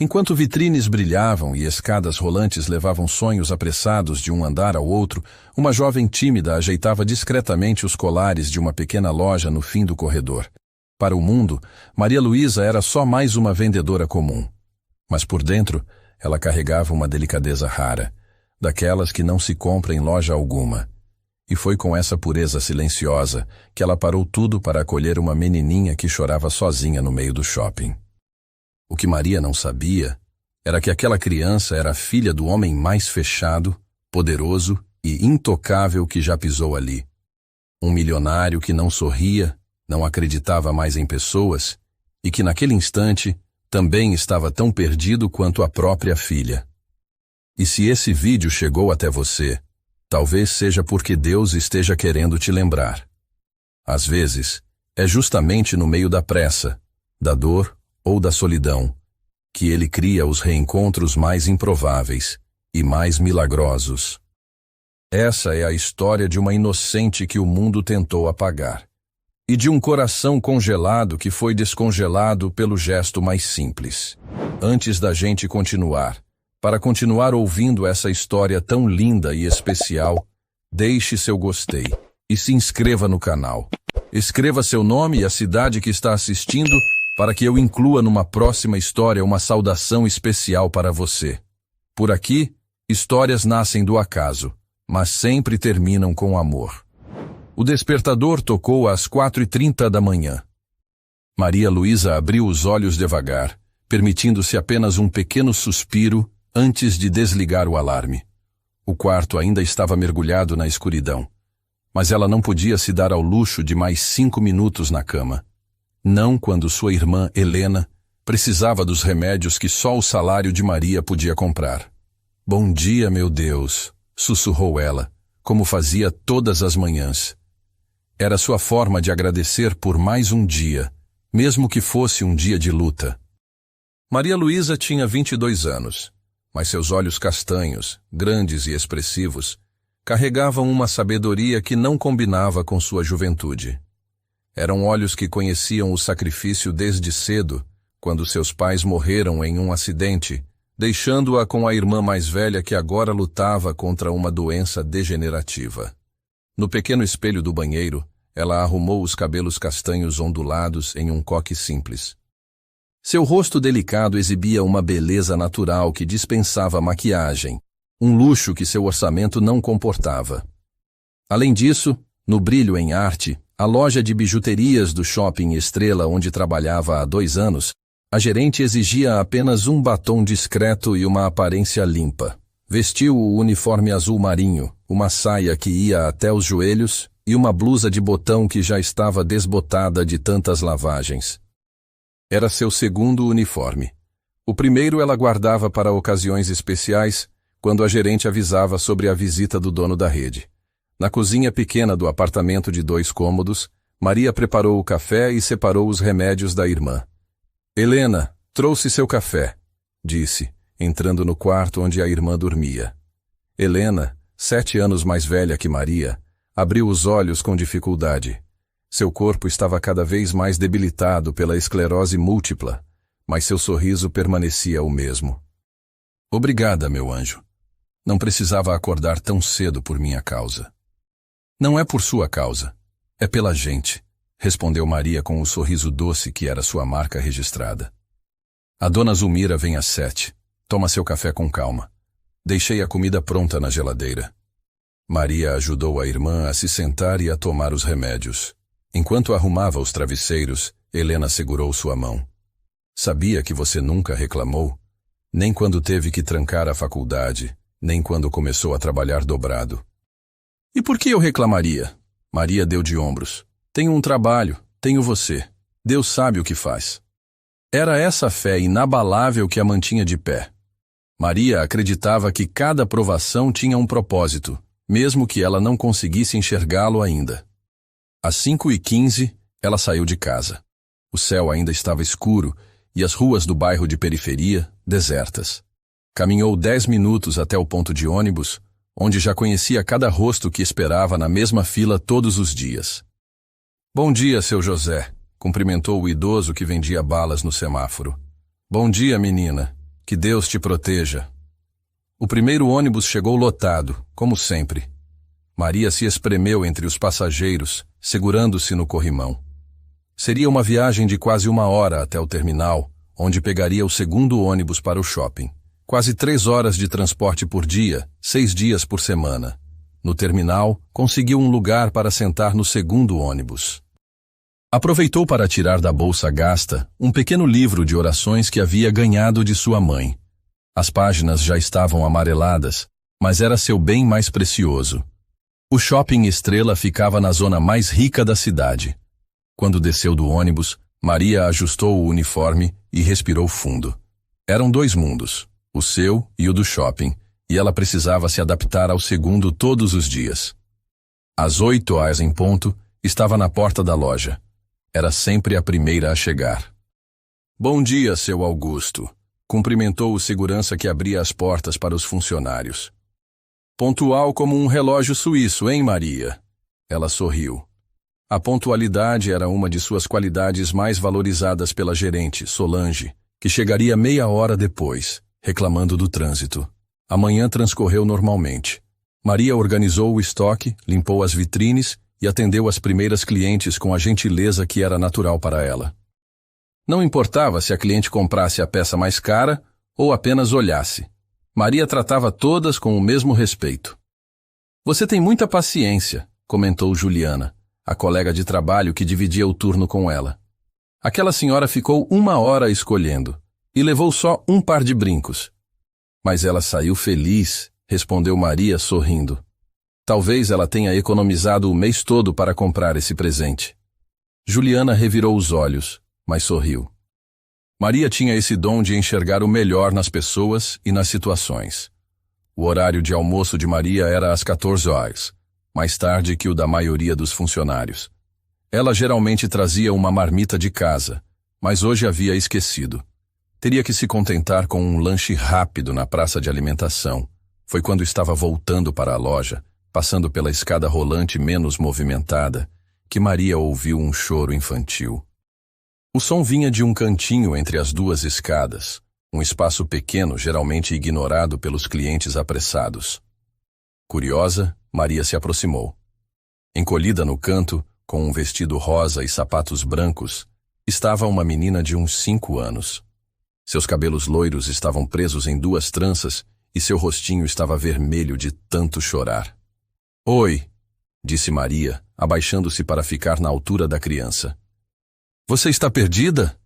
Enquanto vitrines brilhavam e escadas rolantes levavam sonhos apressados de um andar ao outro, uma jovem tímida ajeitava discretamente os colares de uma pequena loja no fim do corredor. Para o mundo, Maria Luísa era só mais uma vendedora comum. Mas por dentro, ela carregava uma delicadeza rara, daquelas que não se compra em loja alguma. E foi com essa pureza silenciosa que ela parou tudo para acolher uma menininha que chorava sozinha no meio do shopping. O que Maria não sabia era que aquela criança era filha do homem mais fechado, poderoso e intocável que já pisou ali. Um milionário que não sorria, não acreditava mais em pessoas e que naquele instante também estava tão perdido quanto a própria filha. E se esse vídeo chegou até você, talvez seja porque Deus esteja querendo te lembrar. Às vezes, é justamente no meio da pressa, da dor ou da solidão, que Ele cria os reencontros mais improváveis e mais milagrosos. Essa é a história de uma inocente que o mundo tentou apagar, e de um coração congelado que foi descongelado pelo gesto mais simples. Antes da gente continuar, para continuar ouvindo essa história tão linda e especial, deixe seu gostei e se inscreva no canal. Escreva seu nome e a cidade que está assistindo para que eu inclua numa próxima história uma saudação especial para você. Por aqui, histórias nascem do acaso, mas sempre terminam com amor. O despertador tocou às 4h30 da manhã. Maria Luísa abriu os olhos devagar, permitindo-se apenas um pequeno suspiro antes de desligar o alarme. O quarto ainda estava mergulhado na escuridão, mas ela não podia se dar ao luxo de mais 5 minutos na cama. Não quando sua irmã, Helena, precisava dos remédios que só o salário de Maria podia comprar. Bom dia, meu Deus, sussurrou ela, como fazia todas as manhãs. Era sua forma de agradecer por mais um dia, mesmo que fosse um dia de luta. Maria Luísa tinha 22 anos, mas seus olhos castanhos, grandes e expressivos, carregavam uma sabedoria que não combinava com sua juventude. Eram olhos que conheciam o sacrifício desde cedo, quando seus pais morreram em um acidente, deixando-a com a irmã mais velha que agora lutava contra uma doença degenerativa. No pequeno espelho do banheiro, ela arrumou os cabelos castanhos ondulados em um coque simples. Seu rosto delicado exibia uma beleza natural que dispensava maquiagem, um luxo que seu orçamento não comportava. Além disso, no brilho em arte, a loja de bijuterias do Shopping Estrela onde trabalhava há 2 anos, a gerente exigia apenas um batom discreto e uma aparência limpa. Vestiu o uniforme azul marinho, uma saia que ia até os joelhos e uma blusa de botão que já estava desbotada de tantas lavagens. Era seu segundo uniforme. O primeiro ela guardava para ocasiões especiais, quando a gerente avisava sobre a visita do dono da rede. Na cozinha pequena do apartamento de 2 cômodos, Maria preparou o café e separou os remédios da irmã. Helena, trouxe seu café, disse, entrando no quarto onde a irmã dormia. Helena, 7 anos mais velha que Maria, abriu os olhos com dificuldade. Seu corpo estava cada vez mais debilitado pela esclerose múltipla, mas seu sorriso permanecia o mesmo. Obrigada, meu anjo. Não precisava acordar tão cedo por minha causa. Não é por sua causa, é pela gente, respondeu Maria com o sorriso doce que era sua marca registrada. A dona Zulmira vem às 7. Toma seu café com calma. Deixei a comida pronta na geladeira. Maria ajudou a irmã a se sentar e a tomar os remédios. Enquanto arrumava os travesseiros, Helena segurou sua mão. Sabia que você nunca reclamou, nem quando teve que trancar a faculdade, nem quando começou a trabalhar dobrado. E por que eu reclamaria? Maria deu de ombros. Tenho um trabalho, tenho você. Deus sabe o que faz. Era essa fé inabalável que a mantinha de pé. Maria acreditava que cada provação tinha um propósito, mesmo que ela não conseguisse enxergá-lo ainda. Às 5h15, ela saiu de casa. O céu ainda estava escuro e as ruas do bairro de periferia, desertas. Caminhou 10 minutos até o ponto de ônibus, onde já conhecia cada rosto que esperava na mesma fila todos os dias. Bom dia, seu José, cumprimentou o idoso que vendia balas no semáforo. Bom dia, menina, Que Deus te proteja. O primeiro ônibus chegou lotado, como sempre. Maria se espremeu entre os passageiros, segurando-se no corrimão. Seria uma viagem de quase 1 hora até o terminal, onde pegaria o segundo ônibus para o shopping. Quase 3 horas de transporte por dia, 6 dias por semana. No terminal, conseguiu um lugar para sentar no segundo ônibus. Aproveitou para tirar da bolsa gasta um pequeno livro de orações que havia ganhado de sua mãe. As páginas já estavam amareladas, mas era seu bem mais precioso. O shopping Estrela ficava na zona mais rica da cidade. Quando desceu do ônibus, Maria ajustou o uniforme e respirou fundo. Eram 2 mundos, o seu e o do shopping, e ela precisava se adaptar ao segundo todos os dias. Às 8 horas em ponto, estava na porta da loja. Era sempre a primeira a chegar. Bom dia, seu Augusto, cumprimentou o segurança que abria as portas para os funcionários. Pontual como um relógio suíço, hein, Maria? Ela sorriu. A pontualidade era uma de suas qualidades mais valorizadas pela gerente, Solange, que chegaria meia hora depois, reclamando do trânsito. A manhã transcorreu normalmente. Maria organizou o estoque, limpou as vitrines e atendeu as primeiras clientes com a gentileza que era natural para ela. Não importava se a cliente comprasse a peça mais cara ou apenas olhasse. Maria tratava todas com o mesmo respeito. Você tem muita paciência, comentou Juliana, a colega de trabalho que dividia o turno com ela. Aquela senhora ficou 1 hora escolhendo e levou só um par de brincos. Mas ela saiu feliz, respondeu Maria sorrindo. Talvez ela tenha economizado o mês todo para comprar esse presente. Juliana revirou os olhos, mas sorriu. Maria tinha esse dom de enxergar o melhor nas pessoas e nas situações. O horário de almoço de Maria era às 14 horas, mais tarde que o da maioria dos funcionários. Ela geralmente trazia uma marmita de casa, mas hoje havia esquecido. Teria que se contentar com um lanche rápido na praça de alimentação. Foi quando estava voltando para a loja, passando pela escada rolante menos movimentada, que Maria ouviu um choro infantil. O som vinha de um cantinho entre as 2 escadas, um espaço pequeno geralmente ignorado pelos clientes apressados. Curiosa, Maria se aproximou. Encolhida no canto, com um vestido rosa e sapatos brancos, estava uma menina de uns 5 anos. Seus cabelos loiros estavam presos em 2 tranças e seu rostinho estava vermelho de tanto chorar. Oi, disse Maria, abaixando-se para ficar na altura da criança. Você está perdida?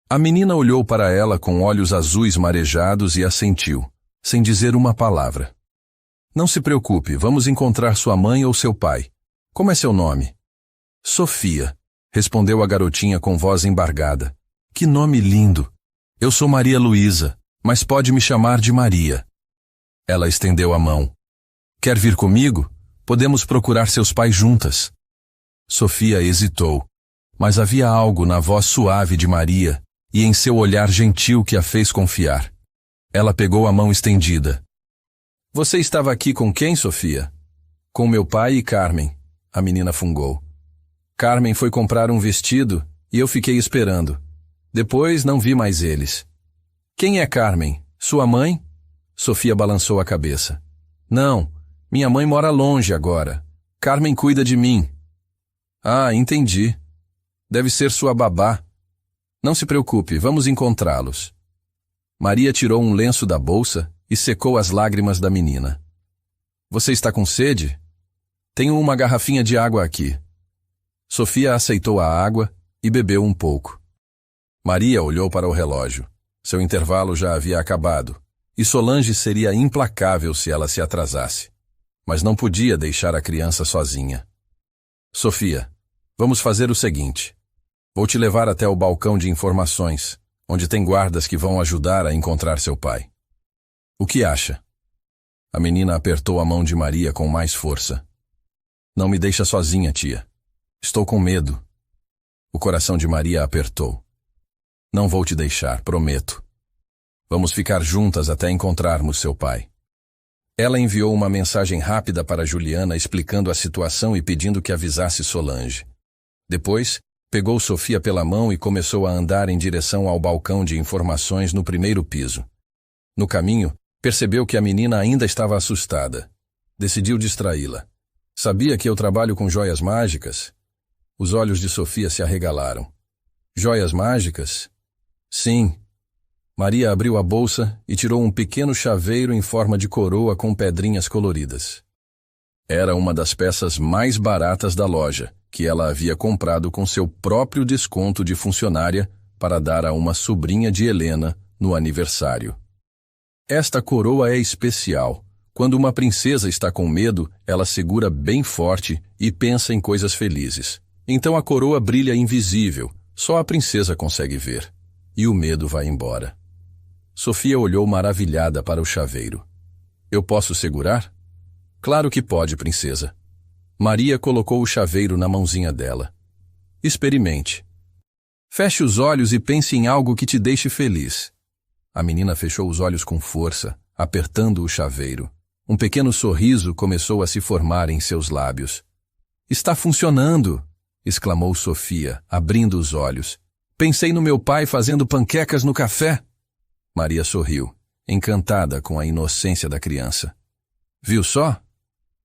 A menina olhou para ela com olhos azuis marejados e assentiu, sem dizer uma palavra. Não se preocupe, vamos encontrar sua mãe ou seu pai. Como é seu nome? Sofia, respondeu a garotinha com voz embargada. Que nome lindo! Eu sou Maria Luísa, mas pode me chamar de Maria. Ela estendeu a mão. Quer vir comigo? Podemos procurar seus pais juntas. Sofia hesitou, mas havia algo na voz suave de Maria e em seu olhar gentil que a fez confiar. Ela pegou a mão estendida. Você estava aqui com quem, Sofia? Com meu pai e Carmen, a menina fungou. Carmen foi comprar um vestido e eu fiquei esperando. Depois não vi mais eles. Quem é Carmen? Sua mãe? Sofia balançou a cabeça. Não, minha mãe mora longe agora. Carmen cuida de mim. Ah, entendi. Deve ser sua babá. Não se preocupe, vamos encontrá-los. Maria tirou um lenço da bolsa e secou as lágrimas da menina. Você está com sede? Tenho uma garrafinha de água aqui. Sofia aceitou a água e bebeu um pouco. Maria olhou para o relógio. Seu intervalo já havia acabado, e Solange seria implacável se ela se atrasasse. Mas não podia deixar a criança sozinha. Sofia, vamos fazer o seguinte. Vou te levar até o balcão de informações, onde tem guardas que vão ajudar a encontrar seu pai. O que acha? A menina apertou a mão de Maria com mais força. Não me deixa sozinha, tia. Estou com medo. O coração de Maria apertou. Não vou te deixar, prometo. Vamos ficar juntas até encontrarmos seu pai. Ela enviou uma mensagem rápida para Juliana explicando a situação e pedindo que avisasse Solange. Depois, pegou Sofia pela mão e começou a andar em direção ao balcão de informações no primeiro piso. No caminho, percebeu que a menina ainda estava assustada. Decidiu distraí-la. Sabia que eu trabalho com joias mágicas? Os olhos de Sofia se arregalaram. Joias mágicas? Sim. Maria abriu a bolsa e tirou um pequeno chaveiro em forma de coroa com pedrinhas coloridas. Era uma das peças mais baratas da loja, que ela havia comprado com seu próprio desconto de funcionária para dar a uma sobrinha de Helena no aniversário. Esta coroa é especial. Quando uma princesa está com medo, ela segura bem forte e pensa em coisas felizes. Então a coroa brilha invisível, só a princesa consegue ver. E o medo vai embora. Sofia olhou maravilhada para o chaveiro. Eu posso segurar? Claro que pode, princesa. Maria colocou o chaveiro na mãozinha dela. Experimente. Feche os olhos e pense em algo que te deixe feliz. A menina fechou os olhos com força, apertando o chaveiro. Um pequeno sorriso começou a se formar em seus lábios. Está funcionando! Exclamou Sofia, abrindo os olhos. Pensei no meu pai fazendo panquecas no café. Maria sorriu, encantada com a inocência da criança. Viu só?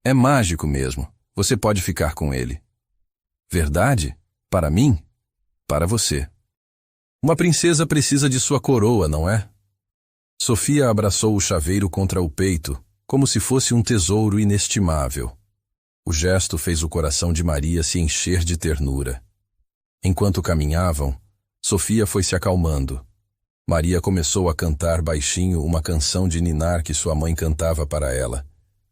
É mágico mesmo. Você pode ficar com ele. Verdade? Para mim? Para você. Uma princesa precisa de sua coroa, não é? Sofia abraçou o chaveiro contra o peito, como se fosse um tesouro inestimável. O gesto fez o coração de Maria se encher de ternura. Enquanto caminhavam, Sofia foi se acalmando. Maria começou a cantar baixinho uma canção de ninar que sua mãe cantava para ela,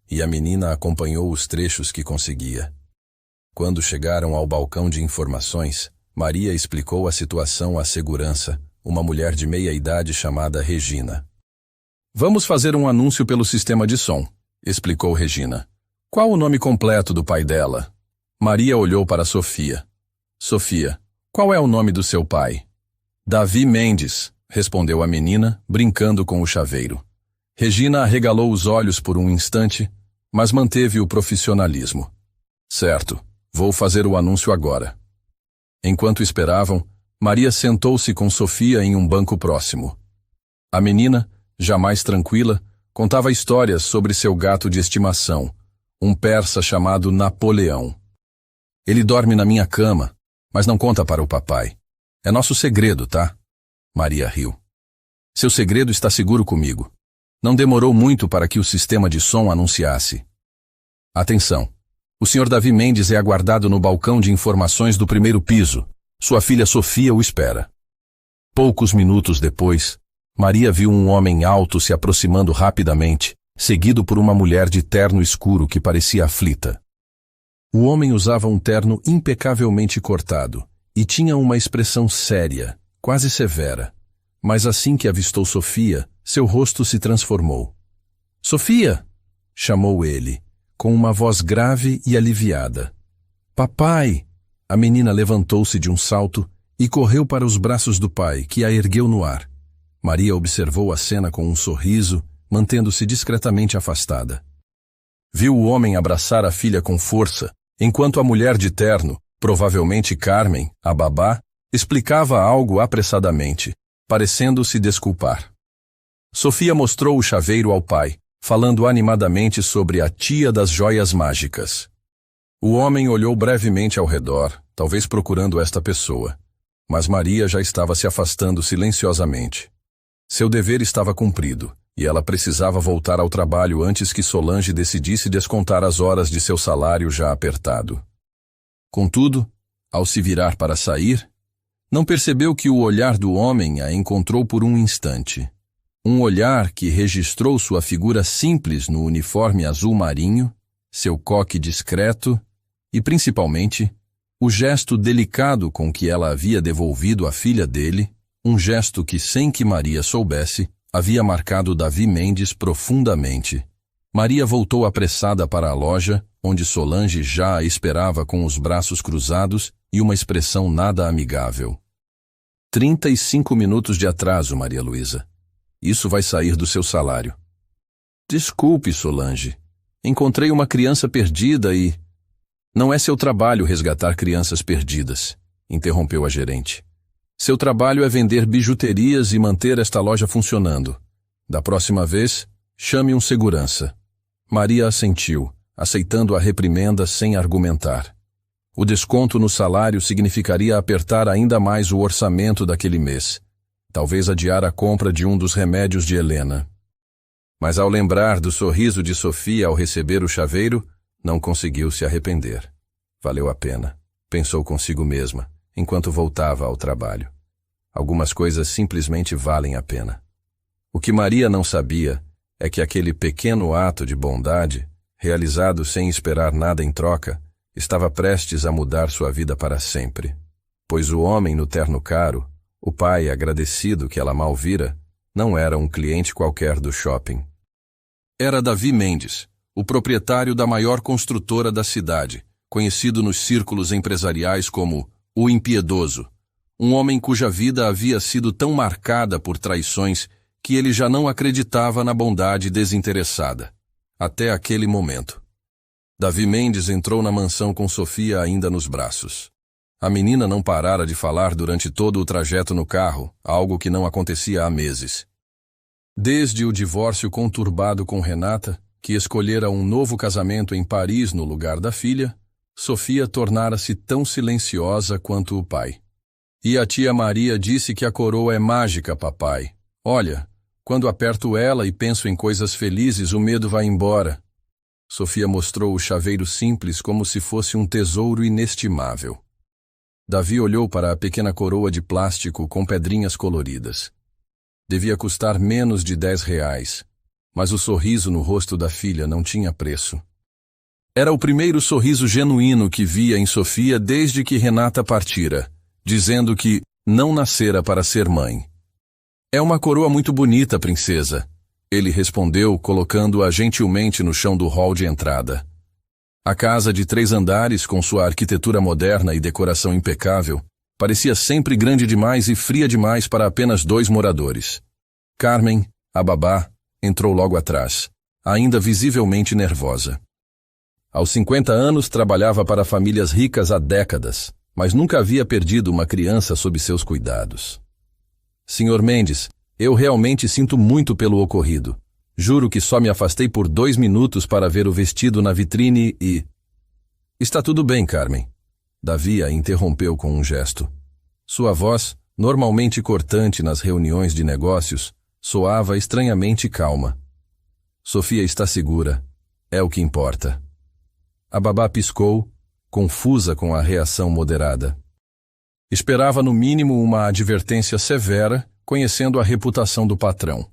e a menina acompanhou os trechos que conseguia. Quando chegaram ao balcão de informações, Maria explicou a situação à segurança, uma mulher de meia-idade chamada Regina. Vamos fazer um anúncio pelo sistema de som, explicou Regina. Qual o nome completo do pai dela? Maria olhou para Sofia. Sofia, qual é o nome do seu pai? Davi Mendes, respondeu a menina, brincando com o chaveiro. Regina arregalou os olhos por um instante, mas manteve o profissionalismo. Certo, vou fazer o anúncio agora. Enquanto esperavam, Maria sentou-se com Sofia em um banco próximo. A menina, já mais tranquila, contava histórias sobre seu gato de estimação, um persa chamado Napoleão. Ele dorme na minha cama, mas não conta para o papai. É nosso segredo, tá? Maria riu. Seu segredo está seguro comigo. Não demorou muito para que o sistema de som anunciasse. Atenção! O Sr. Davi Mendes é aguardado no balcão de informações do primeiro piso. Sua filha Sofia o espera. Poucos minutos depois, Maria viu um homem alto se aproximando rapidamente, seguido por uma mulher de terno escuro que parecia aflita. O homem usava um terno impecavelmente cortado e tinha uma expressão séria, quase severa. Mas assim que avistou Sofia, seu rosto se transformou. Sofia! Chamou ele, com uma voz grave e aliviada. Papai! A menina levantou-se de um salto e correu para os braços do pai, que a ergueu no ar. Maria observou a cena com um sorriso, mantendo-se discretamente afastada. Viu o homem abraçar a filha com força, enquanto a mulher de terno, provavelmente Carmen, a babá, explicava algo apressadamente, parecendo se desculpar. Sofia mostrou o chaveiro ao pai, falando animadamente sobre a tia das joias mágicas. O homem olhou brevemente ao redor, talvez procurando esta pessoa, mas Maria já estava se afastando silenciosamente. Seu dever estava cumprido, e ela precisava voltar ao trabalho antes que Solange decidisse descontar as horas de seu salário já apertado. Contudo, ao se virar para sair, não percebeu que o olhar do homem a encontrou por um instante. Um olhar que registrou sua figura simples no uniforme azul marinho, seu coque discreto e, principalmente, o gesto delicado com que ela havia devolvido a filha dele, um gesto que, sem que Maria soubesse, havia marcado Davi Mendes profundamente. Maria voltou apressada para a loja, onde Solange já a esperava com os braços cruzados e uma expressão nada amigável. 35 minutos de atraso, Maria Luísa. Isso vai sair do seu salário. Desculpe, Solange. Encontrei uma criança perdida e... Não é seu trabalho resgatar crianças perdidas, interrompeu a gerente. Seu trabalho é vender bijuterias e manter esta loja funcionando. Da próxima vez, chame um segurança. Maria assentiu, aceitando a reprimenda sem argumentar. O desconto no salário significaria apertar ainda mais o orçamento daquele mês. Talvez adiar a compra de um dos remédios de Helena. Mas ao lembrar do sorriso de Sofia ao receber o chaveiro, não conseguiu se arrepender. Valeu a pena, pensou consigo mesma, enquanto voltava ao trabalho. Algumas coisas simplesmente valem a pena. O que Maria não sabia é que aquele pequeno ato de bondade, realizado sem esperar nada em troca, estava prestes a mudar sua vida para sempre. Pois o homem no terno caro, o pai agradecido que ela mal vira, não era um cliente qualquer do shopping. Era Davi Mendes, o proprietário da maior construtora da cidade, conhecido nos círculos empresariais como o Impiedoso, um homem cuja vida havia sido tão marcada por traições que ele já não acreditava na bondade desinteressada. Até aquele momento. Davi Mendes entrou na mansão com Sofia ainda nos braços. A menina não parara de falar durante todo o trajeto no carro, algo que não acontecia há meses. Desde o divórcio conturbado com Renata, que escolhera um novo casamento em Paris no lugar da filha, Sofia tornara-se tão silenciosa quanto o pai. E a tia Maria disse que a coroa é mágica, papai. Olha, quando aperto ela e penso em coisas felizes, o medo vai embora. Sofia mostrou o chaveiro simples como se fosse um tesouro inestimável. Davi olhou para a pequena coroa de plástico com pedrinhas coloridas. Devia custar menos de R$10, mas o sorriso no rosto da filha não tinha preço. Era o primeiro sorriso genuíno que via em Sofia desde que Renata partira, dizendo que não nascera para ser mãe. É uma coroa muito bonita, princesa. Ele respondeu, colocando-a gentilmente no chão do hall de entrada. A casa de 3 andares, com sua arquitetura moderna e decoração impecável, parecia sempre grande demais e fria demais para apenas 2 moradores. Carmen, a babá, entrou logo atrás, ainda visivelmente nervosa. Aos 50 anos trabalhava para famílias ricas há décadas, mas nunca havia perdido uma criança sob seus cuidados. Senhor Mendes, eu realmente sinto muito pelo ocorrido. Juro que só me afastei por 2 minutos para ver o vestido na vitrine e... Está tudo bem, Carmen. Davi a interrompeu com um gesto. Sua voz, normalmente cortante nas reuniões de negócios, soava estranhamente calma. Sofia está segura. É o que importa. A babá piscou, confusa com a reação moderada. Esperava no mínimo uma advertência severa, conhecendo a reputação do patrão.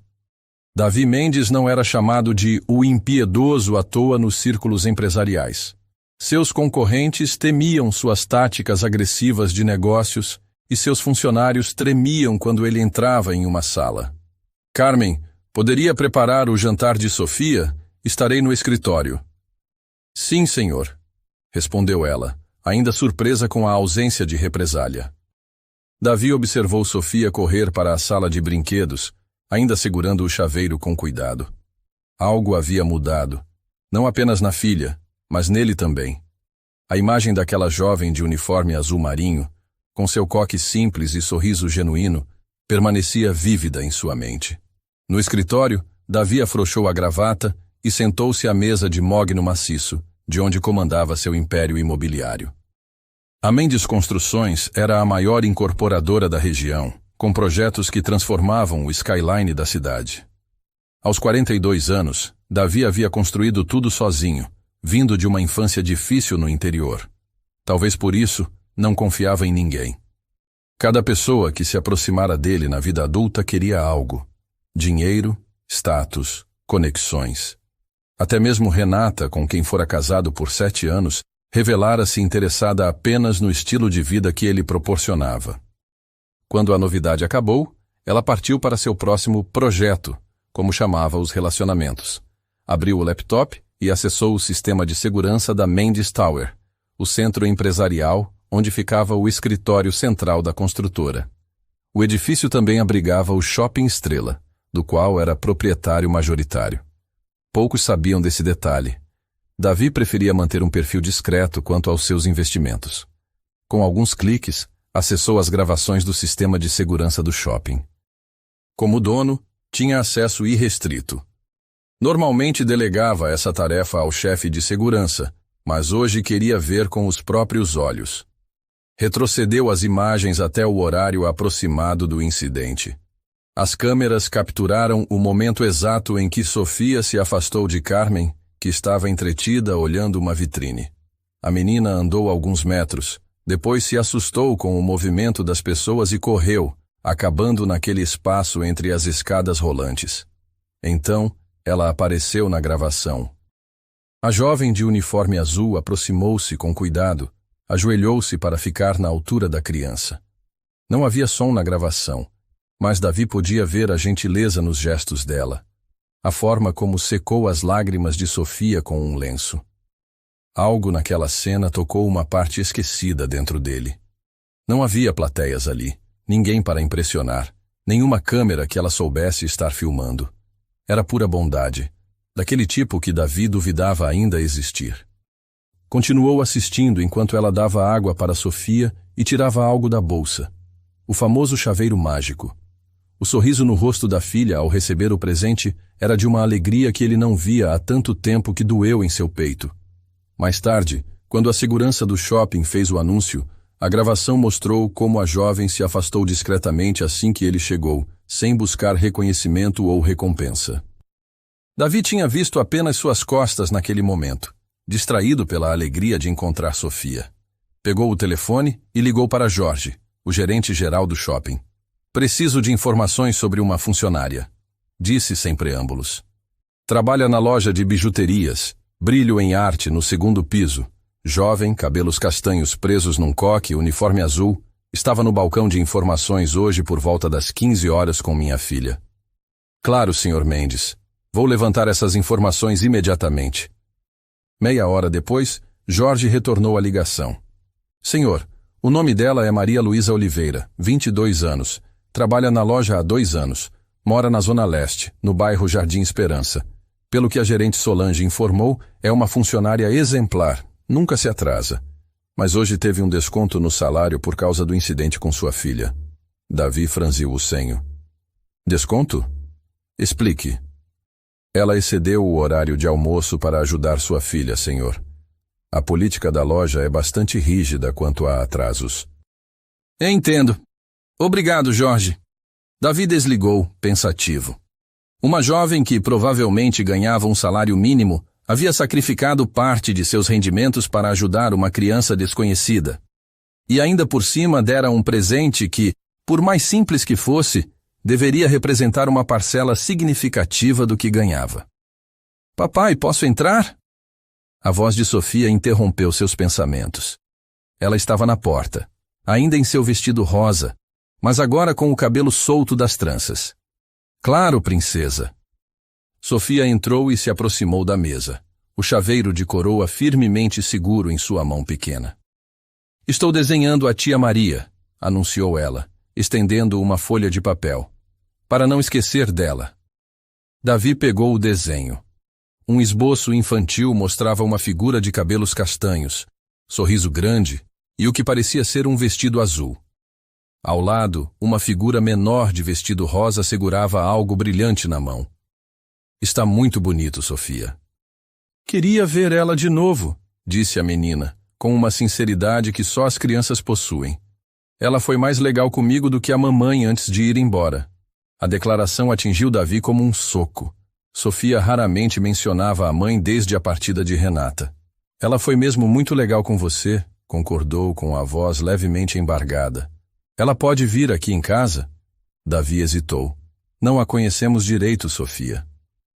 Davi Mendes não era chamado de o impiedoso à toa nos círculos empresariais. Seus concorrentes temiam suas táticas agressivas de negócios e seus funcionários tremiam quando ele entrava em uma sala. Carmen, poderia preparar o jantar de Sofia? Estarei no escritório. Sim, senhor, respondeu ela, ainda surpresa com a ausência de represália. Davi observou Sofia correr para a sala de brinquedos, ainda segurando o chaveiro com cuidado. Algo havia mudado, não apenas na filha, mas nele também. A imagem daquela jovem de uniforme azul marinho, com seu coque simples e sorriso genuíno, permanecia vívida em sua mente. No escritório, Davi afrouxou a gravata e sentou-se à mesa de mogno maciço, de onde comandava seu império imobiliário. A Mendes Construções era a maior incorporadora da região, com projetos que transformavam o skyline da cidade. Aos 42 anos, Davi havia construído tudo sozinho, vindo de uma infância difícil no interior. Talvez por isso, não confiava em ninguém. Cada pessoa que se aproximara dele na vida adulta queria algo: dinheiro, status, conexões. Até mesmo Renata, com quem fora casado por 7 anos, revelara-se interessada apenas no estilo de vida que ele proporcionava. Quando a novidade acabou, ela partiu para seu próximo projeto, como chamava os relacionamentos. Abriu o laptop e acessou o sistema de segurança da Mendes Tower, o centro empresarial onde ficava o escritório central da construtora. O edifício também abrigava o Shopping Estrela, do qual era proprietário majoritário. Poucos sabiam desse detalhe. Davi preferia manter um perfil discreto quanto aos seus investimentos. Com alguns cliques, acessou as gravações do sistema de segurança do shopping. Como dono, Tinha acesso irrestrito. Normalmente delegava essa tarefa ao chefe de segurança, mas hoje queria ver com os próprios olhos. Retrocedeu as imagens até o horário aproximado do incidente. As câmeras capturaram o momento exato em que Sofia se afastou de Carmen, que estava entretida olhando uma vitrine. A menina andou alguns metros, depois se assustou com o movimento das pessoas e correu, acabando naquele espaço entre as escadas rolantes. Então, ela apareceu na gravação. A jovem de uniforme azul aproximou-se com cuidado, ajoelhou-se para ficar na altura da criança. Não havia som na gravação, mas Davi podia ver a gentileza nos gestos dela, a forma como secou as lágrimas de Sofia com um lenço. Algo naquela cena tocou uma parte esquecida dentro dele. Não havia plateias ali, ninguém para impressionar, nenhuma câmera que ela soubesse estar filmando. Era pura bondade, daquele tipo que Davi duvidava ainda existir. Continuou assistindo enquanto ela dava água para Sofia e tirava algo da bolsa. O famoso chaveiro mágico. O sorriso no rosto da filha ao receber o presente era de uma alegria que ele não via há tanto tempo que doeu em seu peito. Mais tarde, quando a segurança do shopping fez o anúncio, a gravação mostrou como a jovem se afastou discretamente assim que ele chegou, sem buscar reconhecimento ou recompensa. Davi tinha visto apenas suas costas naquele momento, distraído pela alegria de encontrar Sofia. Pegou o telefone e ligou para Jorge, o gerente-geral do shopping. Preciso de informações sobre uma funcionária, disse sem preâmbulos. Trabalha na loja de bijuterias, brilho em arte no segundo piso. Jovem, cabelos castanhos presos num coque, uniforme azul, estava no balcão de informações hoje por volta das 15 horas com minha filha. Claro, Sr. Mendes. Vou levantar essas informações imediatamente. Meia hora depois, Jorge retornou a ligação. Senhor, o nome dela é Maria Luísa Oliveira, 22 anos. Trabalha na loja há 2 anos. Mora na Zona Leste, no bairro Jardim Esperança. Pelo que a gerente Solange informou, é uma funcionária exemplar. Nunca se atrasa. Mas hoje teve um desconto no salário por causa do incidente com sua filha. Davi franziu o senho. Desconto? Explique. Ela excedeu o horário de almoço para ajudar sua filha, senhor. A política da loja é bastante rígida quanto a atrasos. Entendo. Obrigado, Jorge. Davi desligou, pensativo. Uma jovem que provavelmente ganhava um salário mínimo havia sacrificado parte de seus rendimentos para ajudar uma criança desconhecida. E ainda por cima dera um presente que, por mais simples que fosse, deveria representar uma parcela significativa do que ganhava. Papai, posso entrar? A voz de Sofia interrompeu seus pensamentos. Ela estava na porta, ainda em seu vestido rosa, mas agora com o cabelo solto das tranças. Claro, princesa. Sofia entrou e se aproximou da mesa, o chaveiro de coroa firmemente seguro em sua mão pequena. Estou desenhando a tia Maria, anunciou ela, estendendo uma folha de papel, para não esquecer dela. Davi pegou o desenho. Um esboço infantil mostrava uma figura de cabelos castanhos, sorriso grande e o que parecia ser um vestido azul. Ao lado, uma figura menor de vestido rosa segurava algo brilhante na mão. Está muito bonito, Sofia. Queria ver ela de novo, disse a menina, com uma sinceridade que só as crianças possuem. Ela foi mais legal comigo do que a mamãe antes de ir embora. A declaração atingiu Davi como um soco. Sofia raramente mencionava a mãe desde a partida de Renata. Ela foi mesmo muito legal com você, concordou com a voz levemente embargada. Ela pode vir aqui em casa? Davi hesitou. Não a conhecemos direito, Sofia.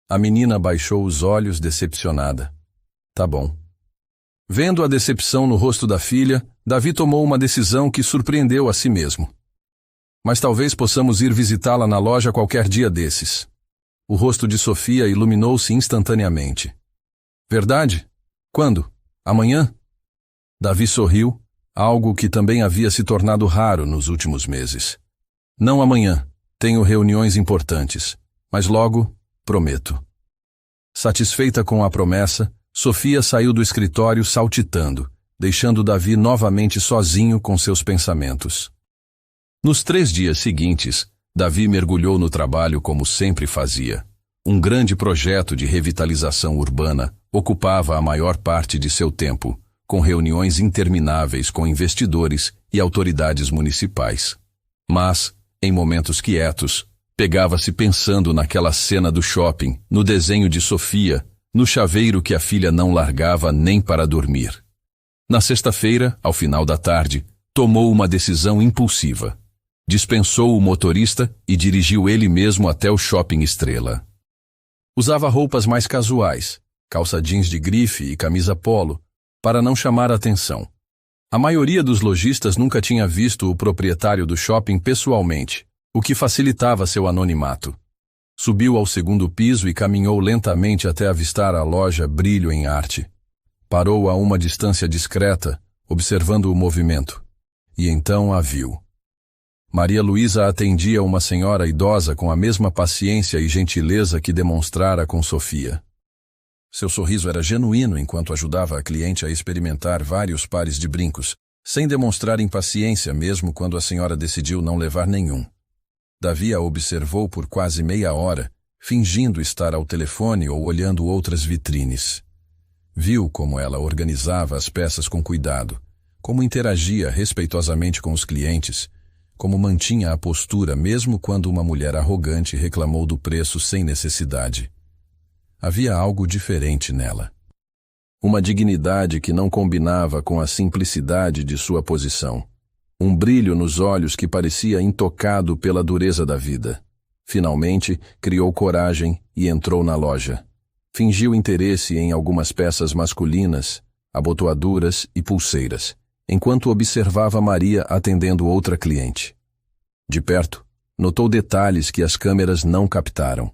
A menina baixou os olhos decepcionada. Tá bom. Vendo a decepção no rosto da filha, Davi tomou uma decisão que surpreendeu a si mesmo. Mas talvez possamos ir visitá-la na loja qualquer dia desses. O rosto de Sofia iluminou-se instantaneamente. Verdade? Quando? Amanhã? Davi sorriu, algo que também havia se tornado raro nos últimos meses. Não amanhã. Tenho reuniões importantes. Mas logo, prometo. Satisfeita com a promessa, Sofia saiu do escritório saltitando, deixando Davi novamente sozinho com seus pensamentos. Nos 3 dias seguintes, Davi mergulhou no trabalho como sempre fazia. Um grande projeto de revitalização urbana ocupava a maior parte de seu tempo, com reuniões intermináveis com investidores e autoridades municipais. Mas, em momentos quietos, pegava-se pensando naquela cena do shopping, no desenho de Sofia, no chaveiro que a filha não largava nem para dormir. Na sexta-feira, ao final da tarde, tomou uma decisão impulsiva. Dispensou o motorista e dirigiu ele mesmo até o Shopping Estrela. Usava roupas mais casuais, calça jeans de grife e camisa polo, para não chamar a atenção. A maioria dos lojistas nunca tinha visto o proprietário do shopping pessoalmente, o que facilitava seu anonimato. Subiu ao segundo piso e caminhou lentamente até avistar a loja Brilho em Arte. Parou a uma distância discreta, observando o movimento, e então a viu. Maria Luísa atendia uma senhora idosa com a mesma paciência e gentileza que demonstrara com Sofia. Seu sorriso era genuíno enquanto ajudava a cliente a experimentar vários pares de brincos, sem demonstrar impaciência mesmo quando a senhora decidiu não levar nenhum. Davi a observou por quase meia hora, fingindo estar ao telefone ou olhando outras vitrines. Viu como ela organizava as peças com cuidado, como interagia respeitosamente com os clientes, como mantinha a postura mesmo quando uma mulher arrogante reclamou do preço sem necessidade. Havia algo diferente nela. Uma dignidade que não combinava com a simplicidade de sua posição. Um brilho nos olhos que parecia intocado pela dureza da vida. Finalmente, criou coragem e entrou na loja. Fingiu interesse em algumas peças masculinas, abotoaduras e pulseiras, enquanto observava Maria atendendo outra cliente. De perto, notou detalhes que as câmeras não captaram.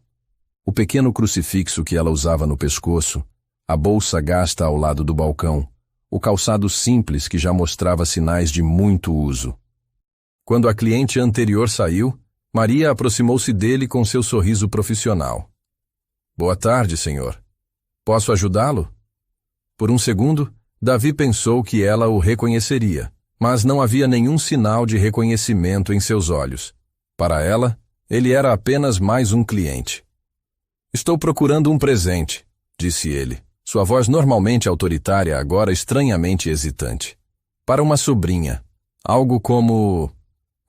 O pequeno crucifixo que ela usava no pescoço, a bolsa gasta ao lado do balcão, o calçado simples que já mostrava sinais de muito uso. Quando a cliente anterior saiu, Maria aproximou-se dele com seu sorriso profissional. Boa tarde, senhor. Posso ajudá-lo? Por um segundo, Davi pensou que ela o reconheceria, mas não havia nenhum sinal de reconhecimento em seus olhos. Para ela, ele era apenas mais um cliente. Estou procurando um presente, disse ele, sua voz normalmente autoritária agora estranhamente hesitante. Para uma sobrinha. Algo como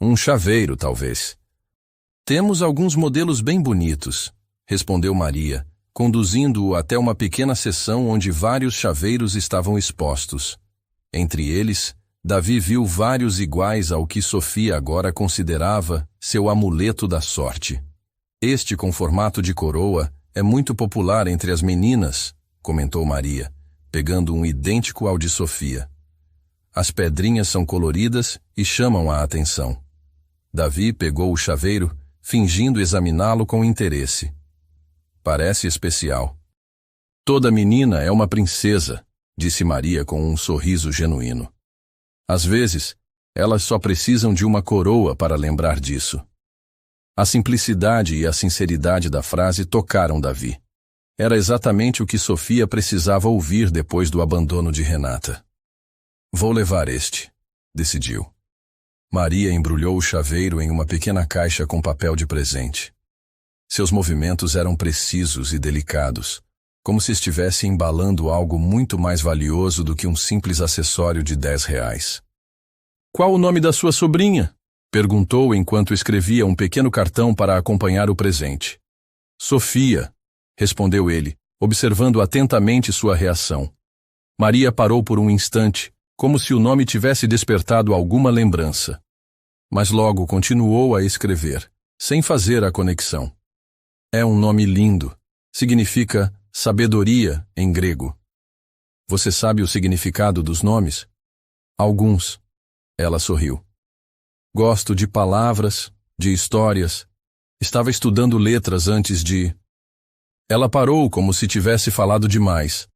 um chaveiro, talvez. Temos alguns modelos bem bonitos, respondeu Maria, conduzindo-o até uma pequena seção onde vários chaveiros estavam expostos. Entre eles, Davi viu vários iguais ao que Sofia agora considerava seu amuleto da sorte. Este com formato de coroa é muito popular entre as meninas, comentou Maria, pegando um idêntico ao de Sofia. As pedrinhas são coloridas e chamam a atenção. Davi pegou o chaveiro, fingindo examiná-lo com interesse. Parece especial. Toda menina é uma princesa, disse Maria com um sorriso genuíno. Às vezes, elas só precisam de uma coroa para lembrar disso. A simplicidade e a sinceridade da frase tocaram Davi. Era exatamente o que Sofia precisava ouvir depois do abandono de Renata. Vou levar este, decidiu. Maria embrulhou o chaveiro em uma pequena caixa com papel de presente. Seus movimentos eram precisos e delicados, como se estivesse embalando algo muito mais valioso do que um simples acessório de R$ 10. Qual o nome da sua sobrinha? Perguntou enquanto escrevia um pequeno cartão para acompanhar o presente. Sofia, respondeu ele, observando atentamente sua reação. Maria parou por um instante, como se o nome tivesse despertado alguma lembrança. Mas logo continuou a escrever, sem fazer a conexão. É um nome lindo. Significa sabedoria em grego. Você sabe o significado dos nomes? Alguns. Ela sorriu. Gosto de palavras, de histórias. Estava estudando letras antes de... Ela parou como se tivesse falado demais.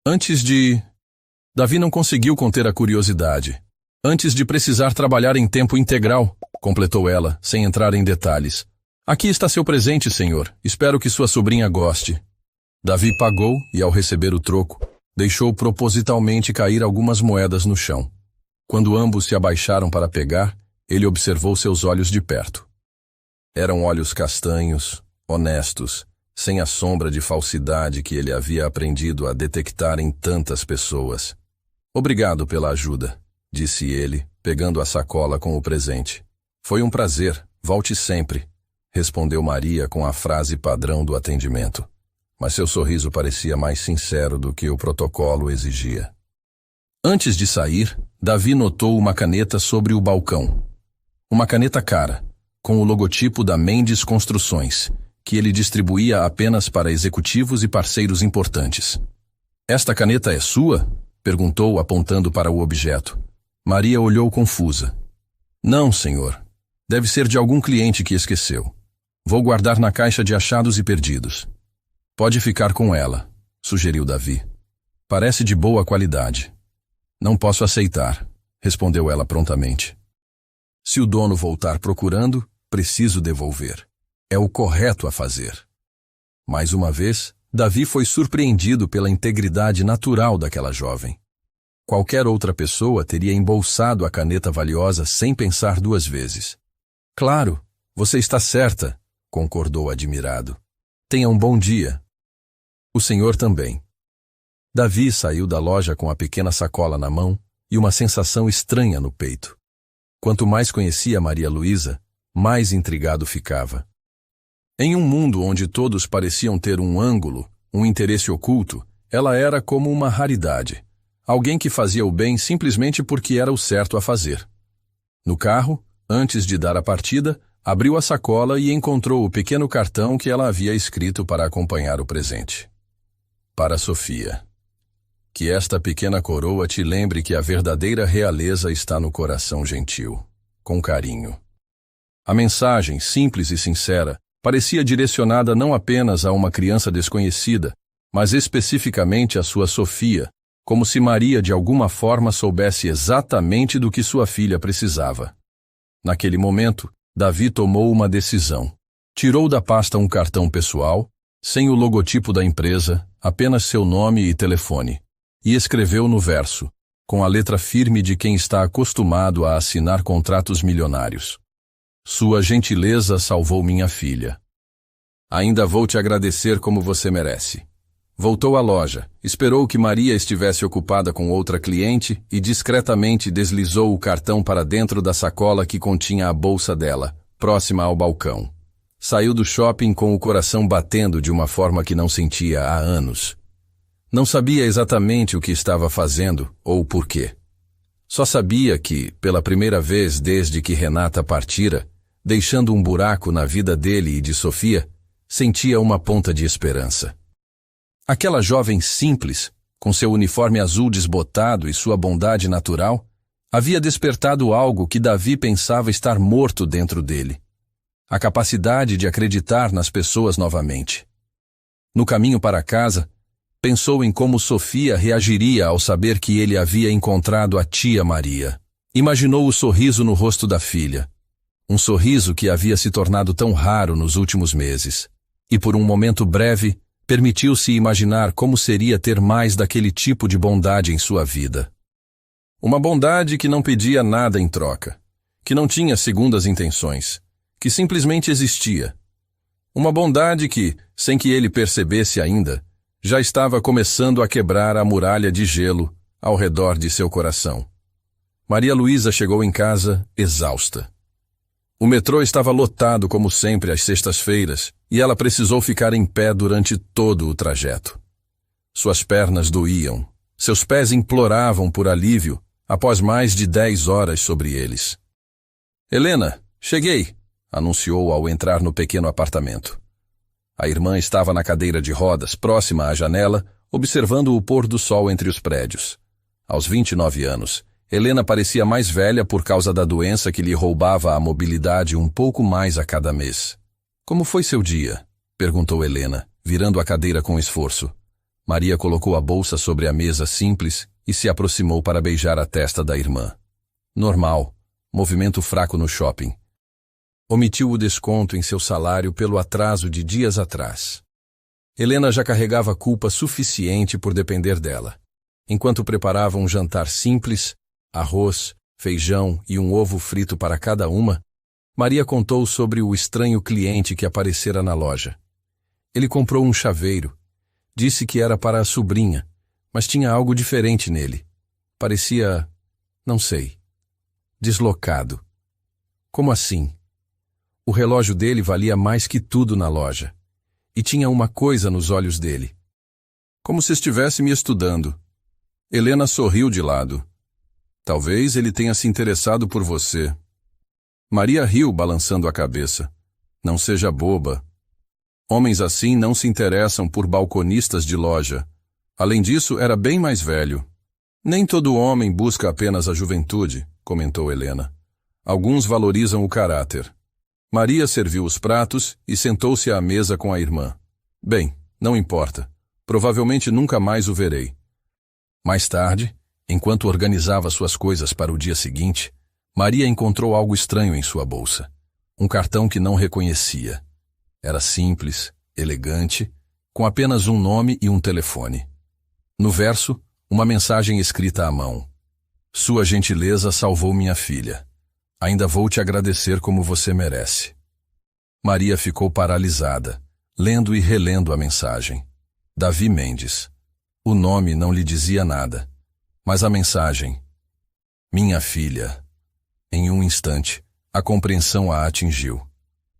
Antes de... Davi não conseguiu conter a curiosidade. Antes de precisar trabalhar em tempo integral, completou ela, sem entrar em detalhes. Aqui está seu presente, senhor. Espero que sua sobrinha goste. Davi pagou e, ao receber o troco, deixou propositalmente cair algumas moedas no chão. Quando ambos se abaixaram para pegar, ele observou seus olhos de perto. Eram olhos castanhos, honestos, sem a sombra de falsidade que ele havia aprendido a detectar em tantas pessoas. Obrigado pela ajuda, disse ele, pegando a sacola com o presente. Foi um prazer, volte sempre, respondeu Maria com a frase padrão do atendimento. Mas seu sorriso parecia mais sincero do que o protocolo exigia. Antes de sair, Davi notou uma caneta sobre o balcão. Uma caneta cara, com o logotipo da Mendes Construções, que ele distribuía apenas para executivos e parceiros importantes. Esta caneta é sua? Perguntou, apontando para o objeto. Maria olhou confusa. Não, senhor. Deve ser de algum cliente que esqueceu. Vou guardar na caixa de achados e perdidos. Pode ficar com ela, sugeriu Davi. Parece de boa qualidade. Não posso aceitar, respondeu ela prontamente. Se o dono voltar procurando, preciso devolver. É o correto a fazer. Mais uma vez, Davi foi surpreendido pela integridade natural daquela jovem. Qualquer outra pessoa teria embolsado a caneta valiosa sem pensar duas vezes. Claro, você está certa, concordou admirado. Tenha um bom dia. O senhor também. Davi saiu da loja com a pequena sacola na mão e uma sensação estranha no peito. Quanto mais conhecia Maria Luísa, mais intrigado ficava. Em um mundo onde todos pareciam ter um ângulo, um interesse oculto, ela era como uma raridade. Alguém que fazia o bem simplesmente porque era o certo a fazer. No carro, antes de dar a partida, abriu a sacola e encontrou o pequeno cartão que ela havia escrito para acompanhar o presente. Para Sofia. Que esta pequena coroa te lembre que a verdadeira realeza está no coração gentil. Com carinho. A mensagem, simples e sincera, parecia direcionada não apenas a uma criança desconhecida, mas especificamente a sua Sofia, como se Maria de alguma forma soubesse exatamente do que sua filha precisava. Naquele momento, Davi tomou uma decisão. Tirou da pasta um cartão pessoal, sem o logotipo da empresa, apenas seu nome e telefone, e escreveu no verso, com a letra firme de quem está acostumado a assinar contratos milionários. Sua gentileza salvou minha filha. Ainda vou te agradecer como você merece. Voltou à loja, esperou que Maria estivesse ocupada com outra cliente e discretamente deslizou o cartão para dentro da sacola que continha a bolsa dela, próxima ao balcão. Saiu do shopping com o coração batendo de uma forma que não sentia há anos. Não sabia exatamente o que estava fazendo ou por quê. Só sabia que, pela primeira vez desde que Renata partira, deixando um buraco na vida dele e de Sofia, sentia uma ponta de esperança. Aquela jovem simples, com seu uniforme azul desbotado e sua bondade natural, havia despertado algo que Davi pensava estar morto dentro dele. A capacidade de acreditar nas pessoas novamente. No caminho para casa, pensou em como Sofia reagiria ao saber que ele havia encontrado a tia Maria. Imaginou o sorriso no rosto da filha. Um sorriso que havia se tornado tão raro nos últimos meses. E por um momento breve, permitiu-se imaginar como seria ter mais daquele tipo de bondade em sua vida. Uma bondade que não pedia nada em troca, que não tinha segundas intenções, que simplesmente existia. Uma bondade que, sem que ele percebesse ainda, já estava começando a quebrar a muralha de gelo ao redor de seu coração. Maria Luísa chegou em casa exausta. O metrô estava lotado como sempre às sextas-feiras e ela precisou ficar em pé durante todo o trajeto. Suas pernas doíam, seus pés imploravam por alívio após mais de 10 horas sobre eles. Helena, cheguei, anunciou ao entrar no pequeno apartamento. A irmã estava na cadeira de rodas, próxima à janela, observando o pôr do sol entre os prédios. Aos 29 anos, Helena parecia mais velha por causa da doença que lhe roubava a mobilidade um pouco mais a cada mês. Como foi seu dia? Perguntou Helena, virando a cadeira com esforço. Maria colocou a bolsa sobre a mesa simples e se aproximou para beijar a testa da irmã. Normal, movimento fraco no shopping. Omitiu o desconto em seu salário pelo atraso de dias atrás. Helena já carregava culpa suficiente por depender dela. Enquanto preparava um jantar simples, arroz, feijão e um ovo frito para cada uma, Maria contou sobre o estranho cliente que aparecera na loja. Ele comprou um chaveiro. Disse que era para a sobrinha, mas tinha algo diferente nele. Parecia, não sei, deslocado. Como assim? O relógio dele valia mais que tudo na loja. E tinha uma coisa nos olhos dele. Como se estivesse me estudando. Helena sorriu de lado. Talvez ele tenha se interessado por você. Maria riu, balançando a cabeça. Não seja boba. Homens assim não se interessam por balconistas de loja. Além disso, era bem mais velho. Nem todo homem busca apenas a juventude, comentou Helena. Alguns valorizam o caráter. Maria serviu os pratos e sentou-se à mesa com a irmã. Bem, não importa. Provavelmente nunca mais o verei. Mais tarde, enquanto organizava suas coisas para o dia seguinte, Maria encontrou algo estranho em sua bolsa. Um cartão que não reconhecia. Era simples, elegante, com apenas um nome e um telefone. No verso, uma mensagem escrita à mão. Sua gentileza salvou minha filha. Ainda vou te agradecer como você merece. Maria ficou paralisada, lendo e relendo a mensagem. Davi Mendes. O nome não lhe dizia nada, mas a mensagem. Minha filha. Em um instante, a compreensão a atingiu.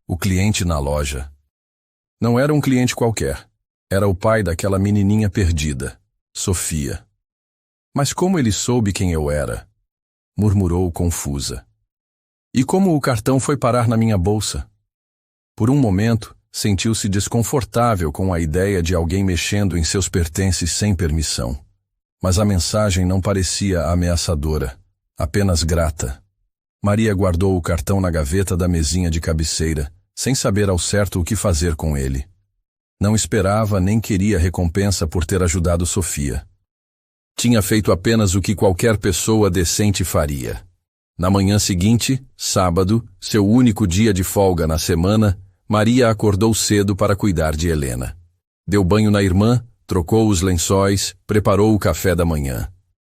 O cliente na loja. Não era um cliente qualquer. Era o pai daquela menininha perdida, Sofia. Mas como ele soube quem eu era? Murmurou confusa. E como o cartão foi parar na minha bolsa? Por um momento, sentiu-se desconfortável com a ideia de alguém mexendo em seus pertences sem permissão. Mas a mensagem não parecia ameaçadora, apenas grata. Maria guardou o cartão na gaveta da mesinha de cabeceira, sem saber ao certo o que fazer com ele. Não esperava nem queria recompensa por ter ajudado Sofia. Tinha feito apenas o que qualquer pessoa decente faria. Na manhã seguinte, sábado, seu único dia de folga na semana, Maria acordou cedo para cuidar de Helena. Deu banho na irmã, trocou os lençóis, preparou o café da manhã.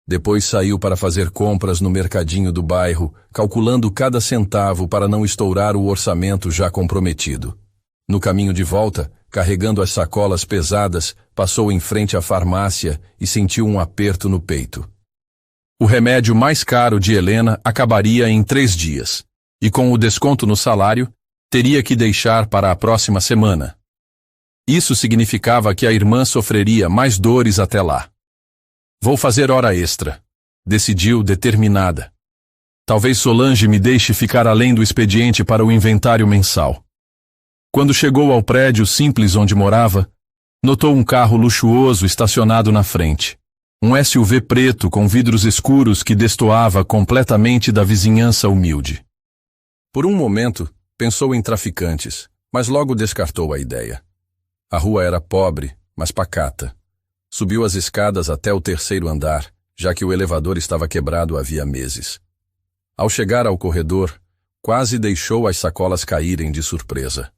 Depois saiu para fazer compras no mercadinho do bairro, calculando cada centavo para não estourar o orçamento já comprometido. No caminho de volta, carregando as sacolas pesadas, passou em frente à farmácia e sentiu um aperto no peito. O remédio mais caro de Helena acabaria em 3 dias, e com o desconto no salário, teria que deixar para a próxima semana. Isso significava que a irmã sofreria mais dores até lá. Vou fazer hora extra, decidiu determinada. Talvez Solange me deixe ficar além do expediente para o inventário mensal. Quando chegou ao prédio simples onde morava, notou um carro luxuoso estacionado na frente. Um SUV preto com vidros escuros que destoava completamente da vizinhança humilde. Por um momento, pensou em traficantes, mas logo descartou a ideia. A rua era pobre, mas pacata. Subiu as escadas até o 3º andar, já que o elevador estava quebrado havia meses. Ao chegar ao corredor, quase deixou as sacolas caírem de surpresa.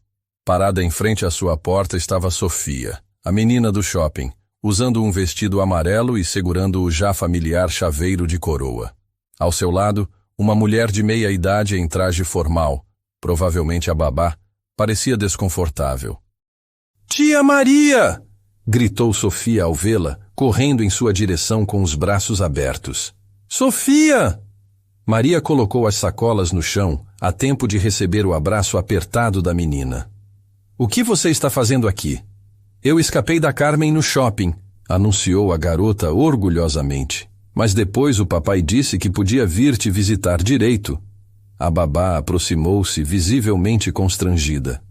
Parada em frente à sua porta estava Sofia, a menina do shopping, usando um vestido amarelo e segurando o já familiar chaveiro de coroa. Ao seu lado, uma mulher de meia-idade em traje formal, provavelmente a babá, parecia desconfortável. "Tia Maria!" gritou Sofia ao vê-la, correndo em sua direção com os braços abertos. "Sofia!" Maria colocou as sacolas no chão, a tempo de receber o abraço apertado da menina. "O que você está fazendo aqui?" "Eu escapei da Carmen no shopping", anunciou a garota orgulhosamente. "Mas depois o papai disse que podia vir te visitar direito." A babá aproximou-se, visivelmente constrangida.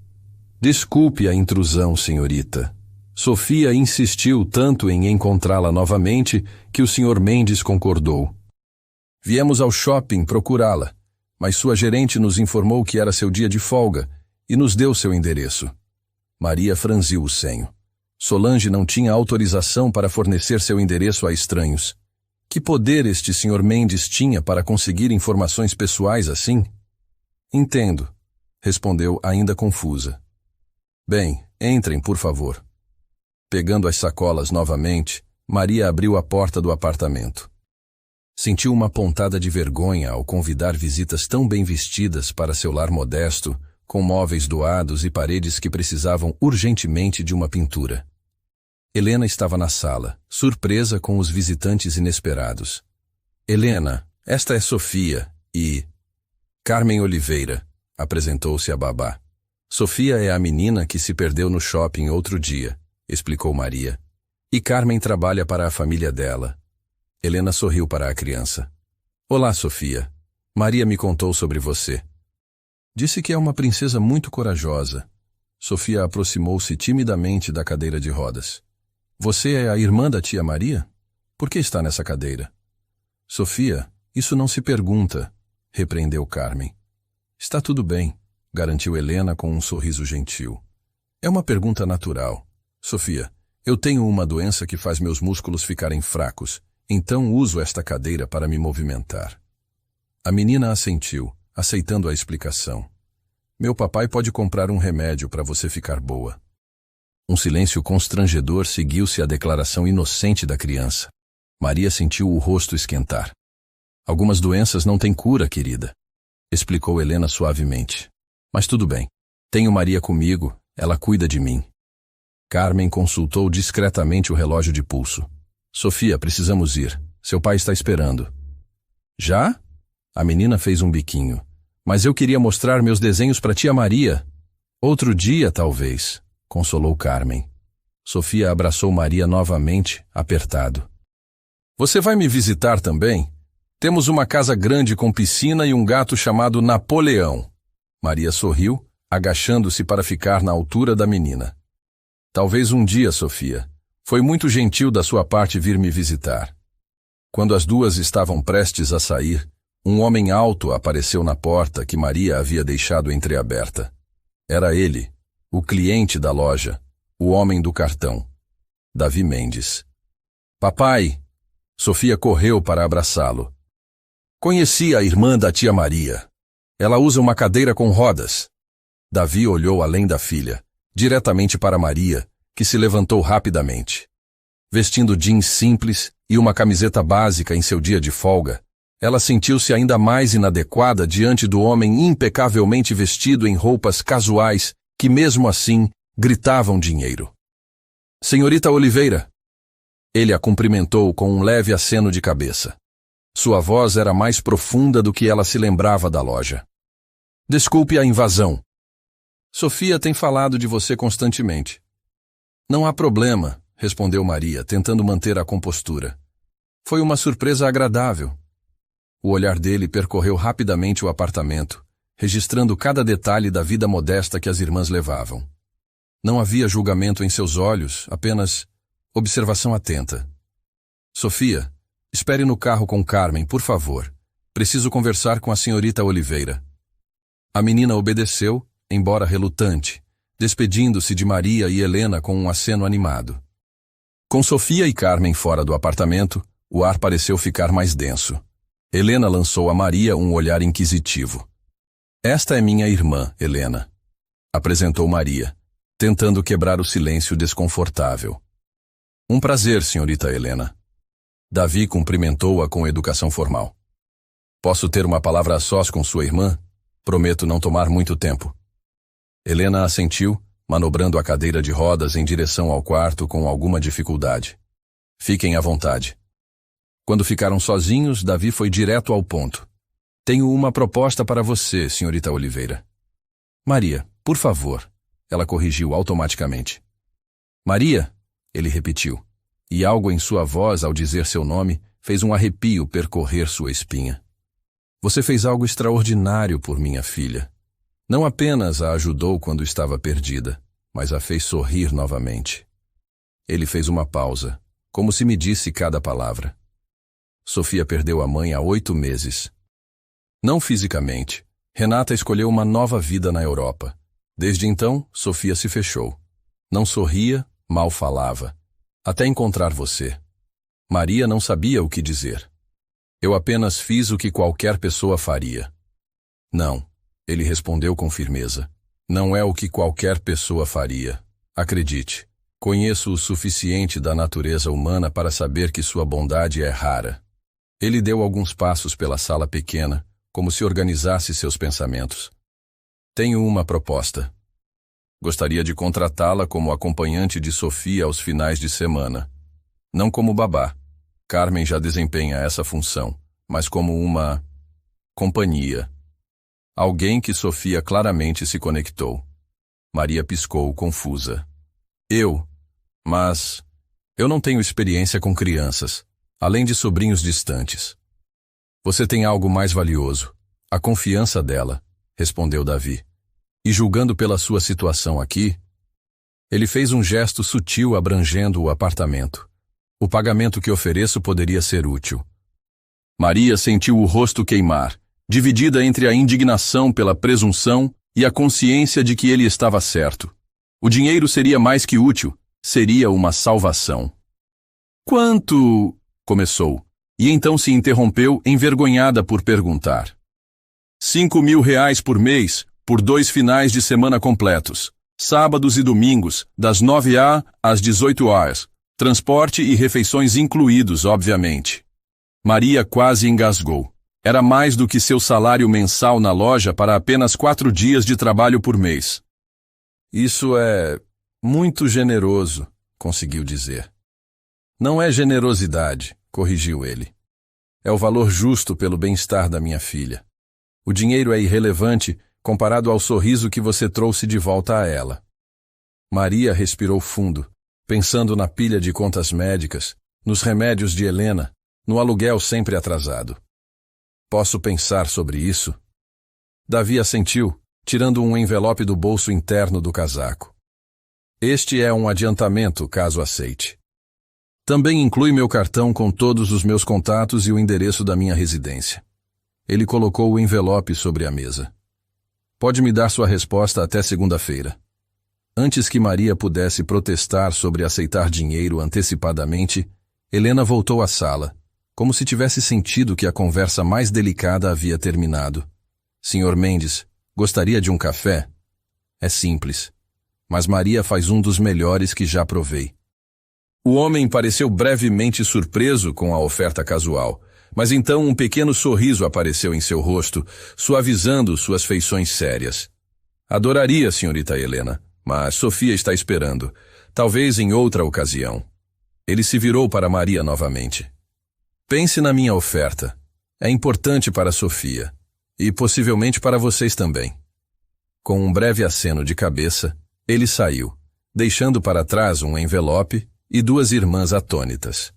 "Desculpe a intrusão, senhorita." Sofia insistiu tanto em encontrá-la novamente que o Sr. Mendes concordou. "Viemos ao shopping procurá-la, mas sua gerente nos informou que era seu dia de folga e nos deu seu endereço." Maria franziu o senho. Solange não tinha autorização para fornecer seu endereço a estranhos. Que poder este Sr. Mendes tinha para conseguir informações pessoais assim? "Entendo", respondeu ainda confusa. "Bem, entrem, por favor." Pegando as sacolas novamente, Maria abriu a porta do apartamento. Sentiu uma pontada de vergonha ao convidar visitas tão bem vestidas para seu lar modesto, com móveis doados e paredes que precisavam urgentemente de uma pintura. Helena estava na sala, surpresa com os visitantes inesperados. Helena, esta é Sofia e... Carmen Oliveira, apresentou-se a babá. Sofia é a menina que se perdeu no shopping outro dia, explicou Maria. E Carmen trabalha para a família dela. Helena sorriu para a criança. Olá, Sofia. Maria me contou sobre você. Disse que é uma princesa muito corajosa. Sofia aproximou-se timidamente da cadeira de rodas. Você é a irmã da tia Maria? Por que está nessa cadeira? Sofia, isso não se pergunta, repreendeu Carmen. Está tudo bem, garantiu Helena com um sorriso gentil. É uma pergunta natural. Sofia, eu tenho uma doença que faz meus músculos ficarem fracos, então uso esta cadeira para me movimentar. A menina assentiu, aceitando a explicação. Meu papai pode comprar um remédio para você ficar boa. Um silêncio constrangedor seguiu-se à declaração inocente da criança. Maria sentiu o rosto esquentar. Algumas doenças não têm cura, querida, explicou Helena suavemente. Mas tudo bem. Tenho Maria comigo, ela cuida de mim. Carmen consultou discretamente o relógio de pulso. Sofia, precisamos ir. Seu pai está esperando. Já? A menina fez um biquinho. Mas eu queria mostrar meus desenhos para tia Maria. Outro dia, talvez, consolou Carmen. Sofia abraçou Maria novamente, apertado. Você vai me visitar também? Temos uma casa grande com piscina e um gato chamado Napoleão. Maria sorriu, agachando-se para ficar na altura da menina. Talvez um dia, Sofia. Foi muito gentil da sua parte vir me visitar. Quando as duas estavam prestes a sair, um homem alto apareceu na porta que Maria havia deixado entreaberta. Era ele, o cliente da loja, o homem do cartão, Davi Mendes. Papai! Sofia correu para abraçá-lo. Conheci a irmã da tia Maria. Ela usa uma cadeira com rodas. Davi olhou além da filha, diretamente para Maria, que se levantou rapidamente. Vestindo jeans simples e uma camiseta básica em seu dia de folga, ela sentiu-se ainda mais inadequada diante do homem impecavelmente vestido em roupas casuais que, mesmo assim, gritavam dinheiro. Senhorita Oliveira! Ele a cumprimentou com um leve aceno de cabeça. Sua voz era mais profunda do que ela se lembrava da loja. Desculpe a invasão. Sofia tem falado de você constantemente. Não há problema, respondeu Maria, tentando manter a compostura. Foi uma surpresa agradável. O olhar dele percorreu rapidamente o apartamento, registrando cada detalhe da vida modesta que as irmãs levavam. Não havia julgamento em seus olhos, apenas observação atenta. Sofia, espere no carro com Carmen, por favor. Preciso conversar com a senhorita Oliveira. A menina obedeceu, embora relutante, despedindo-se de Maria e Helena com um aceno animado. Com Sofia e Carmen fora do apartamento, o ar pareceu ficar mais denso. Helena lançou a Maria um olhar inquisitivo. Esta é minha irmã, Helena, apresentou Maria, tentando quebrar o silêncio desconfortável. Um prazer, senhorita Helena. Davi cumprimentou-a com educação formal. Posso ter uma palavra a sós com sua irmã? Prometo não tomar muito tempo. Helena assentiu, manobrando a cadeira de rodas em direção ao quarto com alguma dificuldade. Fiquem à vontade. Quando ficaram sozinhos, Davi foi direto ao ponto. Tenho uma proposta para você, senhorita Oliveira. Maria, por favor. Ela corrigiu automaticamente. Maria, ele repetiu, e algo em sua voz ao dizer seu nome fez um arrepio percorrer sua espinha. Você fez algo extraordinário por minha filha. Não apenas a ajudou quando estava perdida, mas a fez sorrir novamente. Ele fez uma pausa, como se medisse cada palavra. Sofia perdeu a mãe há 8 meses. Não fisicamente. Renata escolheu uma nova vida na Europa. Desde então, Sofia se fechou. Não sorria, mal falava. Até encontrar você. Maria não sabia o que dizer. Eu apenas fiz o que qualquer pessoa faria. Não, ele respondeu com firmeza. Não é o que qualquer pessoa faria. Acredite, conheço o suficiente da natureza humana para saber que sua bondade é rara. Ele deu alguns passos pela sala pequena, como se organizasse seus pensamentos. Tenho uma proposta. Gostaria de contratá-la como acompanhante de Sofia aos finais de semana. Não como babá. Carmen já desempenha essa função, mas como uma companhia. Alguém que Sofia claramente se conectou. Maria piscou, confusa. Mas eu não tenho experiência com crianças, além de sobrinhos distantes. Você tem algo mais valioso, a confiança dela, respondeu Davi. E julgando pela sua situação aqui, ele fez um gesto sutil abrangendo o apartamento. O pagamento que ofereço poderia ser útil. Maria sentiu o rosto queimar, dividida entre a indignação pela presunção e a consciência de que ele estava certo. O dinheiro seria mais que útil, seria uma salvação. Quanto? Começou, e então se interrompeu, envergonhada por perguntar. 5.000 reais por mês, por 2 finais de semana completos, sábados e domingos, das 9 às 18 horas, transporte e refeições incluídos, obviamente. Maria quase engasgou. Era mais do que seu salário mensal na loja para apenas 4 dias de trabalho por mês. Isso é muito generoso, conseguiu dizer. Não é generosidade, corrigiu ele. É o valor justo pelo bem-estar da minha filha. O dinheiro é irrelevante comparado ao sorriso que você trouxe de volta a ela. Maria respirou fundo, pensando na pilha de contas médicas, nos remédios de Helena, no aluguel sempre atrasado. Posso pensar sobre isso? Davi assentiu, tirando um envelope do bolso interno do casaco. Este é um adiantamento, caso aceite. Também inclui meu cartão com todos os meus contatos e o endereço da minha residência. Ele colocou o envelope sobre a mesa. Pode me dar sua resposta até segunda-feira. Antes que Maria pudesse protestar sobre aceitar dinheiro antecipadamente, Helena voltou à sala, como se tivesse sentido que a conversa mais delicada havia terminado. Senhor Mendes, gostaria de um café? É simples, mas Maria faz um dos melhores que já provei. O homem pareceu brevemente surpreso com a oferta casual, mas então um pequeno sorriso apareceu em seu rosto, suavizando suas feições sérias. Adoraria, senhorita Helena, mas Sofia está esperando, talvez em outra ocasião. Ele se virou para Maria novamente. Pense na minha oferta. É importante para Sofia, e possivelmente para vocês também. Com um breve aceno de cabeça, ele saiu, deixando para trás um envelope e 2 irmãs atônitas.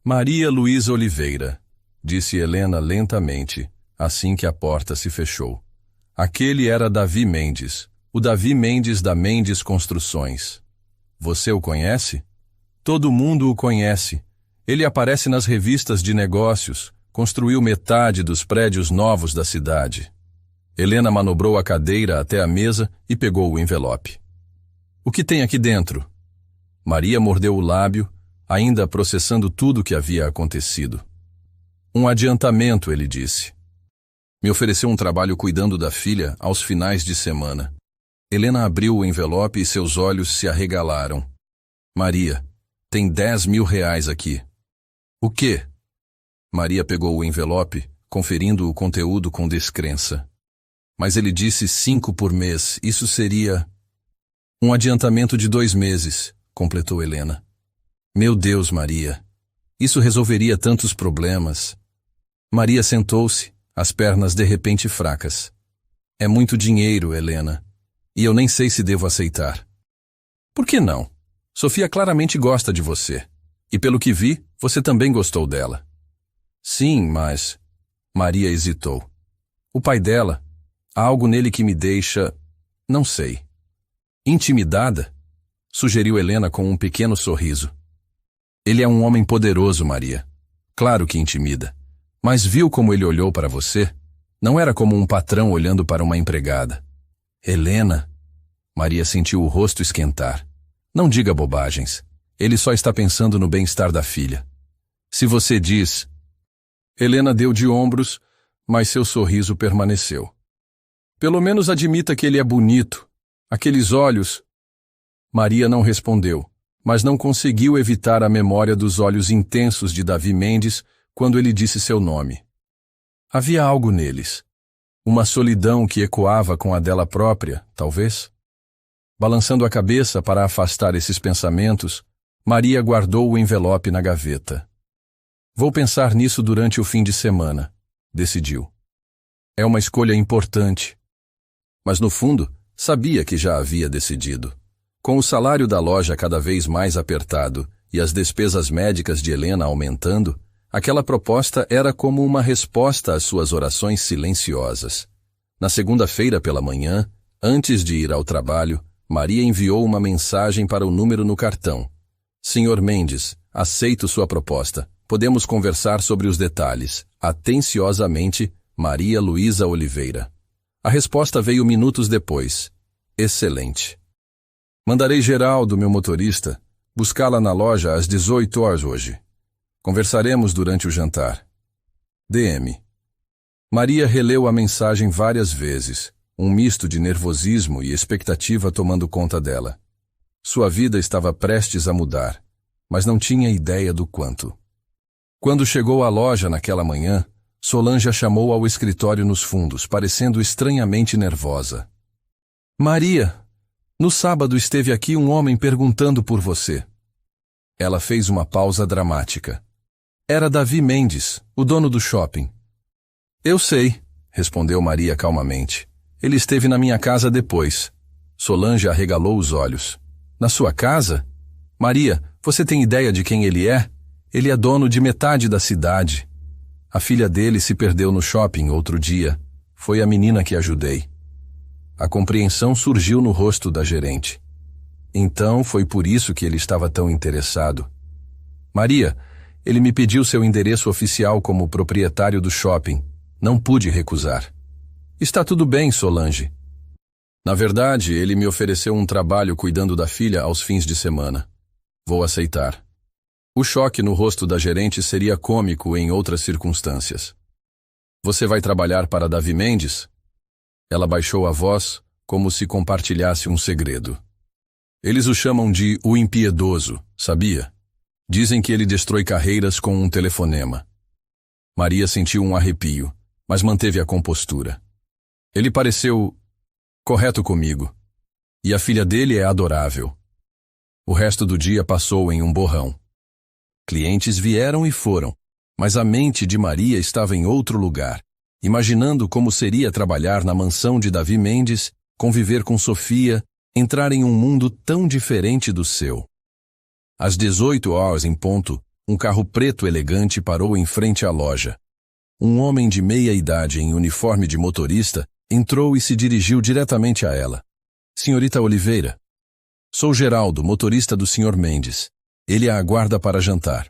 Maria Luísa Oliveira, disse Helena lentamente, assim que a porta se fechou. Aquele era Davi Mendes, o Davi Mendes da Mendes Construções. Você o conhece? Todo mundo o conhece. Ele aparece nas revistas de negócios, construiu metade dos prédios novos da cidade. Helena manobrou a cadeira até a mesa e pegou o envelope. O que tem aqui dentro? Maria mordeu o lábio, ainda processando tudo o que havia acontecido. Um adiantamento, ele disse. Me ofereceu um trabalho cuidando da filha aos finais de semana. Helena abriu o envelope e seus olhos se arregalaram. Maria, tem 10.000 reais aqui. O quê? Maria pegou o envelope, conferindo o conteúdo com descrença. Mas ele disse 5 por mês, isso seria... Um adiantamento de 2 meses, completou Helena. Meu Deus, Maria, isso resolveria tantos problemas. Maria sentou-se, as pernas de repente fracas. É muito dinheiro, Helena, e eu nem sei se devo aceitar. Por que não? Sofia claramente gosta de você. E pelo que vi, você também gostou dela. Sim, mas... Maria hesitou. O pai dela, há algo nele que me deixa... não sei. Intimidada? Sugeriu Helena com um pequeno sorriso. Ele é um homem poderoso, Maria. Claro que intimida. Mas viu como ele olhou para você? Não era como um patrão olhando para uma empregada. Helena... Maria sentiu o rosto esquentar. Não diga bobagens. Ele só está pensando no bem-estar da filha. Se você diz... Helena deu de ombros, mas seu sorriso permaneceu. Pelo menos admita que ele é bonito. Aqueles olhos... Maria não respondeu, mas não conseguiu evitar a memória dos olhos intensos de Davi Mendes quando ele disse seu nome. Havia algo neles. Uma solidão que ecoava com a dela própria, talvez. Balançando a cabeça para afastar esses pensamentos, Maria guardou o envelope na gaveta. Vou pensar nisso durante o fim de semana, decidiu. É uma escolha importante. Mas no fundo, sabia que já havia decidido. Com o salário da loja cada vez mais apertado e as despesas médicas de Helena aumentando, aquela proposta era como uma resposta às suas orações silenciosas. Na segunda-feira pela manhã, antes de ir ao trabalho, Maria enviou uma mensagem para o número no cartão. Senhor Mendes, aceito sua proposta. Podemos conversar sobre os detalhes. Atenciosamente, Maria Luísa Oliveira. A resposta veio minutos depois. Excelente. Mandarei Geraldo, meu motorista, buscá-la na loja às 18 horas hoje. Conversaremos durante o jantar. DM. Maria releu a mensagem várias vezes, um misto de nervosismo e expectativa tomando conta dela. Sua vida estava prestes a mudar, mas não tinha ideia do quanto. Quando chegou à loja naquela manhã, Solange a chamou ao escritório nos fundos, parecendo estranhamente nervosa. Maria, no sábado esteve aqui um homem perguntando por você. Ela fez uma pausa dramática. Era Davi Mendes, o dono do shopping. Eu sei, respondeu Maria calmamente. Ele esteve na minha casa depois. Solange arregalou os olhos. Na sua casa? Maria, você tem ideia de quem ele é? Ele é dono de metade da cidade. A filha dele se perdeu no shopping outro dia. Foi a menina que ajudei. A compreensão surgiu no rosto da gerente. Então foi por isso que ele estava tão interessado. Maria, ele me pediu seu endereço oficial como proprietário do shopping. Não pude recusar. Está tudo bem, Solange. Na verdade, ele me ofereceu um trabalho cuidando da filha aos fins de semana. Vou aceitar. O choque no rosto da gerente seria cômico em outras circunstâncias. Você vai trabalhar para Davi Mendes? Ela baixou a voz, como se compartilhasse um segredo. Eles o chamam de o impiedoso, sabia? Dizem que ele destrói carreiras com um telefonema. Maria sentiu um arrepio, mas manteve a compostura. Ele pareceu correto comigo. E a filha dele é adorável. O resto do dia passou em um borrão. Clientes vieram e foram, mas a mente de Maria estava em outro lugar, imaginando como seria trabalhar na mansão de Davi Mendes, conviver com Sofia, entrar em um mundo tão diferente do seu. Às 18 horas em ponto, um carro preto elegante parou em frente à loja. Um homem de meia idade em uniforme de motorista entrou e se dirigiu diretamente a ela. Senhorita Oliveira. Sou Geraldo, motorista do Sr. Mendes. Ele a aguarda para jantar.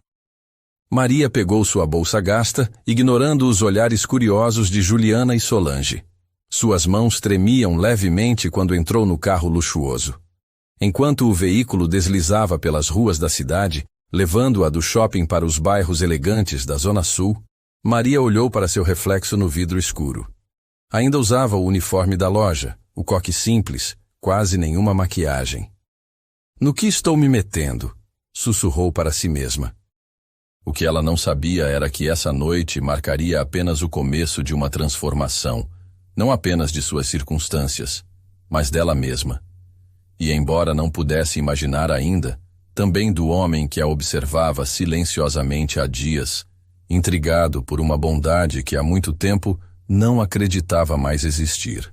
Maria pegou sua bolsa gasta, ignorando os olhares curiosos de Juliana e Solange. Suas mãos tremiam levemente quando entrou no carro luxuoso. Enquanto o veículo deslizava pelas ruas da cidade, levando-a do shopping para os bairros elegantes da Zona Sul, Maria olhou para seu reflexo no vidro escuro. Ainda usava o uniforme da loja, o coque simples, quase nenhuma maquiagem. No que estou me metendo? Sussurrou para si mesma. O que ela não sabia era que essa noite marcaria apenas o começo de uma transformação, não apenas de suas circunstâncias, mas dela mesma. E embora não pudesse imaginar ainda, também do homem que a observava silenciosamente há dias, intrigado por uma bondade que há muito tempo não acreditava mais existir.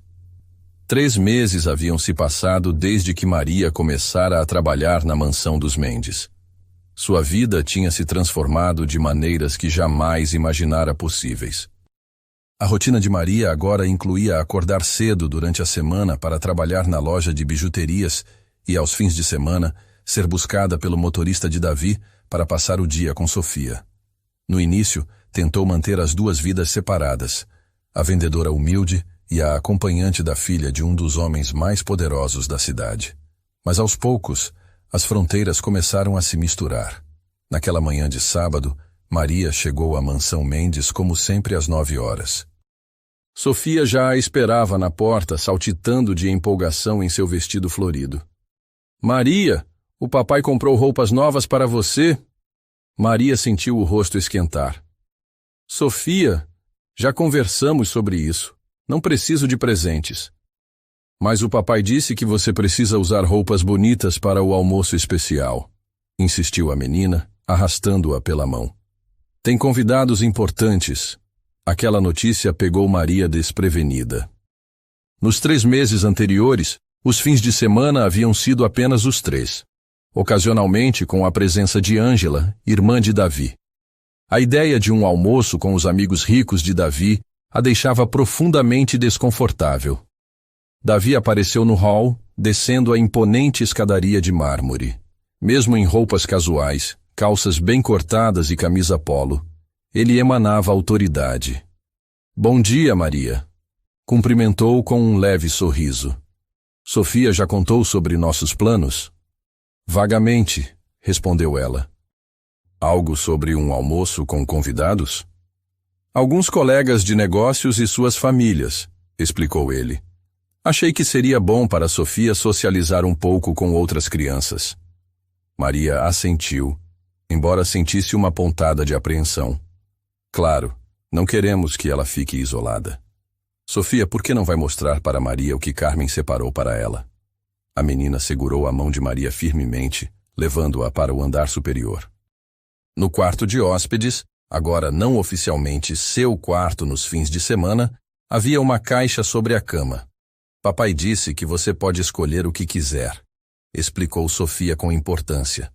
3 meses haviam se passado desde que Maria começara a trabalhar na mansão dos Mendes. Sua vida tinha se transformado de maneiras que jamais imaginara possíveis. A rotina de Maria agora incluía acordar cedo durante a semana para trabalhar na loja de bijuterias e, aos fins de semana, ser buscada pelo motorista de Davi para passar o dia com Sofia. No início, tentou manter as 2 vidas separadas, a vendedora humilde e a acompanhante da filha de um dos homens mais poderosos da cidade. Mas aos poucos, as fronteiras começaram a se misturar. Naquela manhã de sábado, Maria chegou à mansão Mendes como sempre às 9 horas. Sofia já a esperava na porta, saltitando de empolgação em seu vestido florido. Maria, o papai comprou roupas novas para você? Maria sentiu o rosto esquentar. Sofia, já conversamos sobre isso. Não preciso de presentes. Mas o papai disse que você precisa usar roupas bonitas para o almoço especial, insistiu a menina, arrastando-a pela mão. Tem convidados importantes. Aquela notícia pegou Maria desprevenida. Nos 3 meses anteriores, os fins de semana haviam sido apenas os 3. Ocasionalmente com a presença de Ângela, irmã de Davi. A ideia de um almoço com os amigos ricos de Davi a deixava profundamente desconfortável. Davi apareceu no hall, descendo a imponente escadaria de mármore. Mesmo em roupas casuais, calças bem cortadas e camisa polo, ele emanava autoridade. Bom dia, Maria. Cumprimentou com um leve sorriso. Sofia já contou sobre nossos planos? Vagamente, respondeu ela. Algo sobre um almoço com convidados? Alguns colegas de negócios e suas famílias, explicou ele. Achei que seria bom para Sofia socializar um pouco com outras crianças. Maria assentiu, embora sentisse uma pontada de apreensão. Claro, não queremos que ela fique isolada. Sofia, por que não vai mostrar para Maria o que Carmen separou para ela? A menina segurou a mão de Maria firmemente, levando-a para o andar superior. No quarto de hóspedes, agora não oficialmente seu quarto nos fins de semana, havia uma caixa sobre a cama. Papai disse que você pode escolher o que quiser, explicou Sofia com importância.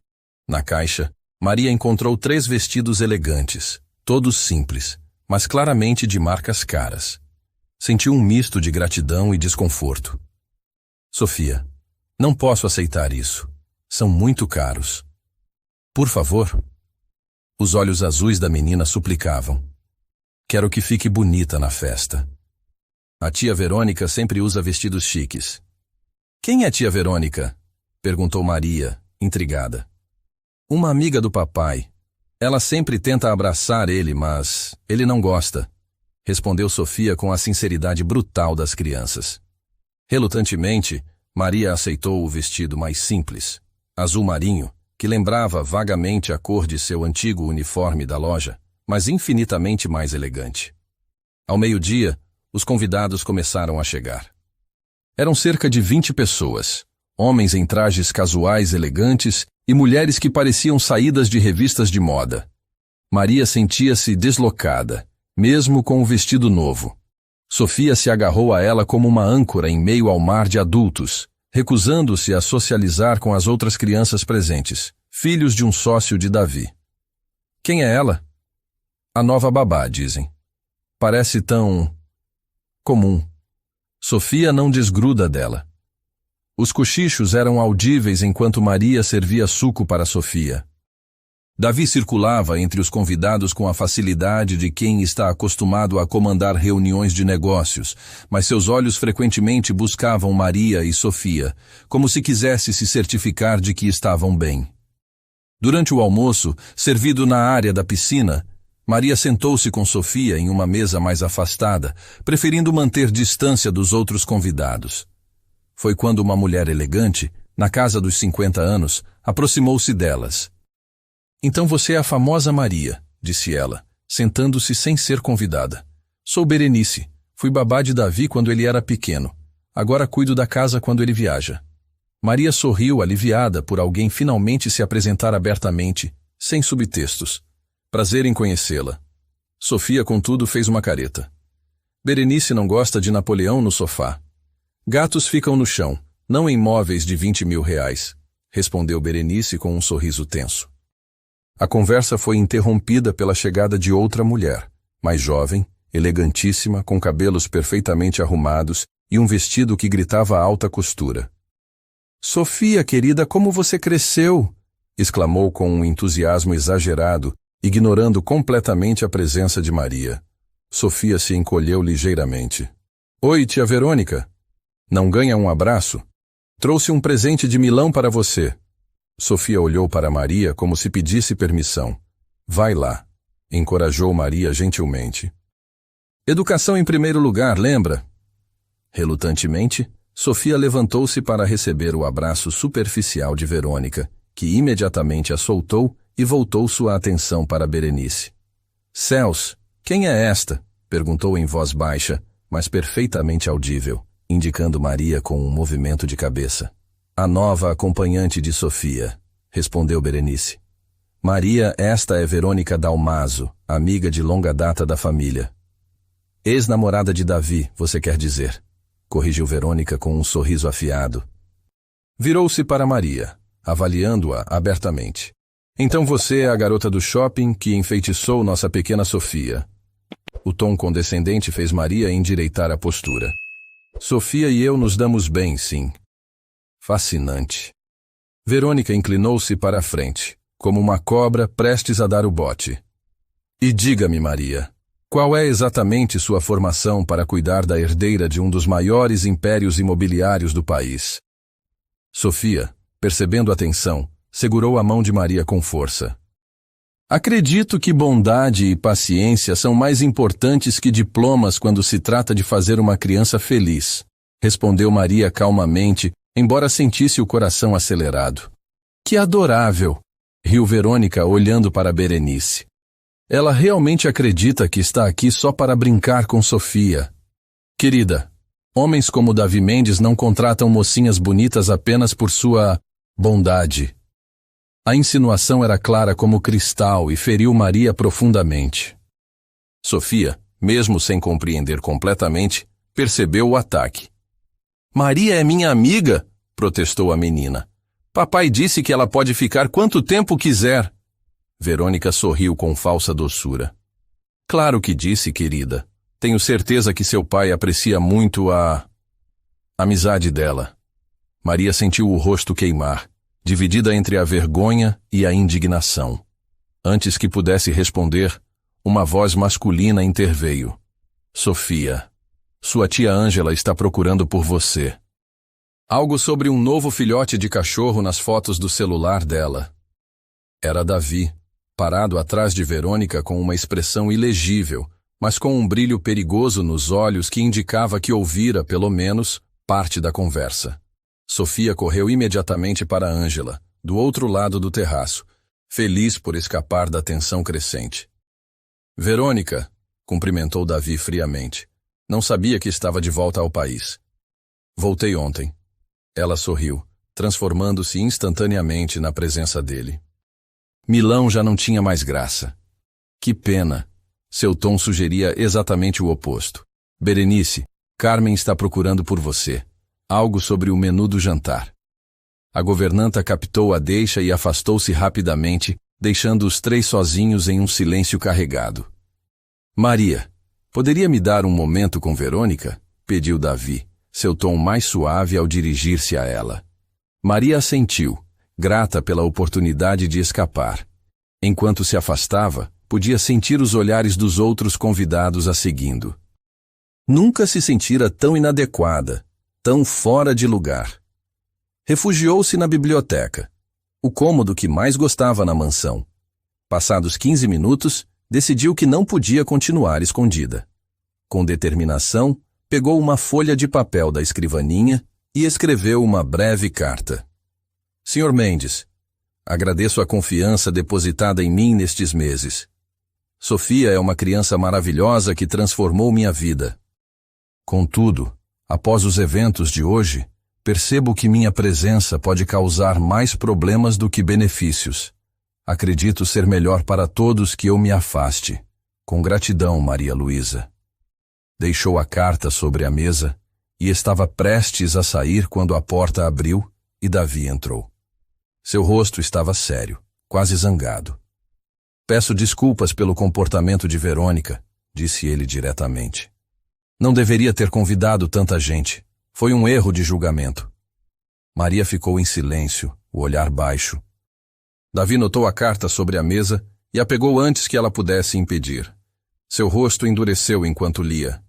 Na caixa, Maria encontrou 3 vestidos elegantes, todos simples, mas claramente de marcas caras. Sentiu um misto de gratidão e desconforto. Sofia, não posso aceitar isso. São muito caros. Por favor. Os olhos azuis da menina suplicavam. Quero que fique bonita na festa. A tia Verônica sempre usa vestidos chiques. Quem é tia Verônica? Perguntou Maria, intrigada. Uma amiga do papai. Ela sempre tenta abraçar ele, mas ele não gosta, respondeu Sofia com a sinceridade brutal das crianças. Relutantemente, Maria aceitou o vestido mais simples, azul marinho, que lembrava vagamente a cor de seu antigo uniforme da loja, mas infinitamente mais elegante. Ao meio-dia, os convidados começaram a chegar. Eram cerca de 20 pessoas, homens em trajes casuais elegantes e mulheres que pareciam saídas de revistas de moda. Maria sentia-se deslocada, mesmo com o vestido novo. Sofia se agarrou a ela como uma âncora em meio ao mar de adultos, recusando-se a socializar com as outras crianças presentes, filhos de um sócio de Davi. Quem é ela? A nova babá, dizem. Parece tão comum. Sofia não desgruda dela. Os cochichos eram audíveis enquanto Maria servia suco para Sofia. Davi circulava entre os convidados com a facilidade de quem está acostumado a comandar reuniões de negócios, mas seus olhos frequentemente buscavam Maria e Sofia, como se quisesse se certificar de que estavam bem. Durante o almoço, servido na área da piscina, Maria sentou-se com Sofia em uma mesa mais afastada, preferindo manter distância dos outros convidados. Foi quando uma mulher elegante, na casa dos 50 anos, aproximou-se delas. Então você é a famosa Maria, disse ela, sentando-se sem ser convidada. Sou Berenice, fui babá de Davi quando ele era pequeno. Agora cuido da casa quando ele viaja. Maria sorriu aliviada por alguém finalmente se apresentar abertamente, sem subtextos. Prazer em conhecê-la. Sofia, contudo, fez uma careta. Berenice não gosta de Napoleão no sofá. Gatos ficam no chão, não em móveis de 20 mil reais, respondeu Berenice com um sorriso tenso. A conversa foi interrompida pela chegada de outra mulher, mais jovem, elegantíssima, com cabelos perfeitamente arrumados e um vestido que gritava alta costura. Sofia, querida, como você cresceu! Exclamou com um entusiasmo exagerado, ignorando completamente a presença de Maria. Sofia se encolheu ligeiramente. Oi, tia Verônica. Não ganha um abraço? Trouxe um presente de Milão para você. Sofia olhou para Maria como se pedisse permissão. Vai lá, encorajou Maria gentilmente. Educação em primeiro lugar, lembra? Relutantemente, Sofia levantou-se para receber o abraço superficial de Verônica, que imediatamente a soltou e voltou sua atenção para Berenice. Céus, Quem é esta? Perguntou em voz baixa, mas perfeitamente audível, indicando Maria com um movimento de cabeça. A nova acompanhante de Sofia, respondeu Berenice. Maria, esta é Verônica Dalmaso, amiga de longa data da família. Ex-namorada de Davi, você quer dizer, corrigiu Verônica com um sorriso afiado. Virou-se para Maria, avaliando-a abertamente. Então você é a garota do shopping que enfeitiçou nossa pequena Sofia. O tom condescendente fez Maria endireitar a postura. Sofia e eu nos damos bem, sim. Fascinante. Verônica inclinou-se para a frente, como uma cobra prestes a dar o bote. E diga-me, Maria, qual é exatamente sua formação para cuidar da herdeira de um dos maiores impérios imobiliários do país? Sofia, percebendo a tensão, segurou a mão de Maria com força. Acredito que bondade e paciência são mais importantes que diplomas quando se trata de fazer uma criança feliz, respondeu Maria calmamente, embora sentisse o coração acelerado. Que adorável! Riu Verônica olhando para Berenice. Ela realmente acredita que está aqui só para brincar com Sofia. Querida, homens como Davi Mendes não contratam mocinhas bonitas apenas por sua bondade. A insinuação era clara como cristal e feriu Maria profundamente. Sofia, mesmo sem compreender completamente, percebeu o ataque. Maria é minha amiga, protestou a menina. Papai disse que ela pode ficar quanto tempo quiser. Verônica sorriu com falsa doçura. Claro que disse, querida. Tenho certeza que seu pai aprecia muito a amizade dela. Maria sentiu o rosto queimar, dividida entre a vergonha e a indignação. Antes que pudesse responder, uma voz masculina interveio. Sofia, sua tia Ângela está procurando por você. Algo sobre um novo filhote de cachorro nas fotos do celular dela. Era Davi, parado atrás de Verônica com uma expressão ilegível, mas com um brilho perigoso nos olhos que indicava que ouvira, pelo menos, parte da conversa. Sofia correu imediatamente para Ângela, do outro lado do terraço, feliz por escapar da tensão crescente. Verônica, cumprimentou Davi friamente. Não sabia que estava de volta ao país. Voltei ontem. Ela sorriu, transformando-se instantaneamente na presença dele. Milão já não tinha mais graça. Que pena. Seu tom sugeria exatamente o oposto. Berenice, Carmen está procurando por você. Algo sobre o menu do jantar. A governanta captou a deixa e afastou-se rapidamente, deixando os três sozinhos em um silêncio carregado. Maria, poderia me dar um momento com Verônica? Pediu Davi, seu tom mais suave ao dirigir-se a ela. Maria assentiu, grata pela oportunidade de escapar. Enquanto se afastava, podia sentir os olhares dos outros convidados a seguindo. Nunca se sentira tão inadequada, tão fora de lugar. Refugiou-se na biblioteca, o cômodo que mais gostava na mansão. Passados 15 minutos, decidiu que não podia continuar escondida. Com determinação, pegou uma folha de papel da escrivaninha e escreveu uma breve carta. Sr. Mendes, agradeço a confiança depositada em mim nestes meses. Sofia é uma criança maravilhosa que transformou minha vida. Contudo, após os eventos de hoje, percebo que minha presença pode causar mais problemas do que benefícios. Acredito ser melhor para todos que eu me afaste. Com gratidão, Maria Luísa. Deixou a carta sobre a mesa e estava prestes a sair quando a porta abriu e Davi entrou. Seu rosto estava sério, quase zangado. Peço desculpas pelo comportamento de Verônica, disse ele diretamente. Não deveria ter convidado tanta gente. Foi um erro de julgamento. Maria ficou em silêncio, o olhar baixo. Davi notou a carta sobre a mesa e a pegou antes que ela pudesse impedir. Seu rosto endureceu enquanto lia.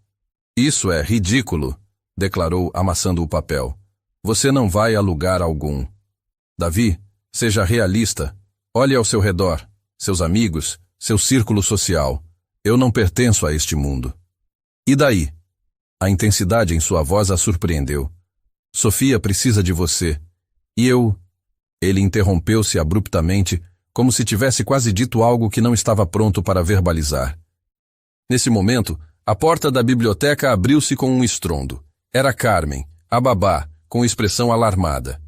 Isso é ridículo, declarou, amassando o papel. Você não vai a lugar algum. Davi, seja realista. Olhe ao seu redor, seus amigos, seu círculo social. Eu não pertenço a este mundo. E daí? A intensidade em sua voz a surpreendeu. Sofia precisa de você. E eu... Ele interrompeu-se abruptamente, como se tivesse quase dito algo que não estava pronto para verbalizar. Nesse momento, a porta da biblioteca abriu-se com um estrondo. Era Carmen, a babá, com expressão alarmada.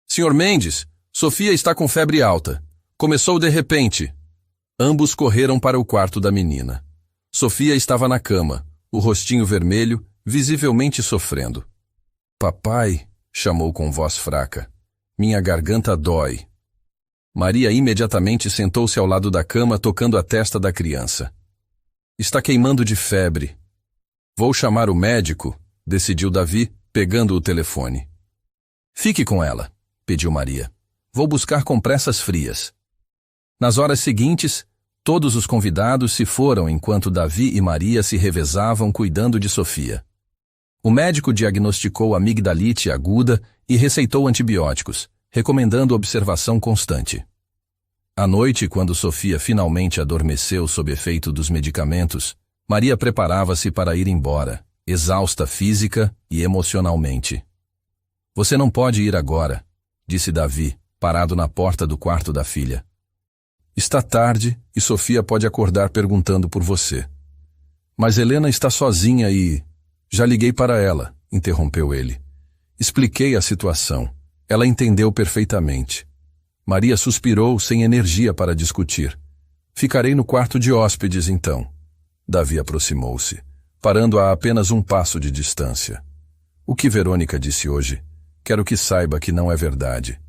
Senhor Mendes, Sofia está com febre alta. Começou de repente. Ambos correram para o quarto da menina. Sofia estava na cama, o rostinho vermelho, visivelmente sofrendo. Papai, chamou com voz fraca. Minha garganta dói. Maria imediatamente sentou-se ao lado da cama, tocando a testa da criança. Está queimando de febre. Vou chamar o médico, decidiu Davi, pegando o telefone. Fique com ela, pediu Maria. Vou buscar compressas frias. Nas horas seguintes, todos os convidados se foram enquanto Davi e Maria se revezavam cuidando de Sofia. O médico diagnosticou amigdalite aguda e receitou antibióticos, recomendando observação constante. À noite, quando Sofia finalmente adormeceu sob efeito dos medicamentos, Maria preparava-se para ir embora, exausta física e emocionalmente. Você não pode ir agora, disse Davi, parado na porta do quarto da filha. Está tarde e Sofia pode acordar perguntando por você. Mas Helena está sozinha e... Já liguei para ela, interrompeu ele. Expliquei a situação. Ela entendeu perfeitamente. Maria suspirou sem energia para discutir. Ficarei no quarto de hóspedes, então. Davi aproximou-se, parando a apenas um passo de distância. O que Verônica disse hoje, quero que saiba que não é verdade.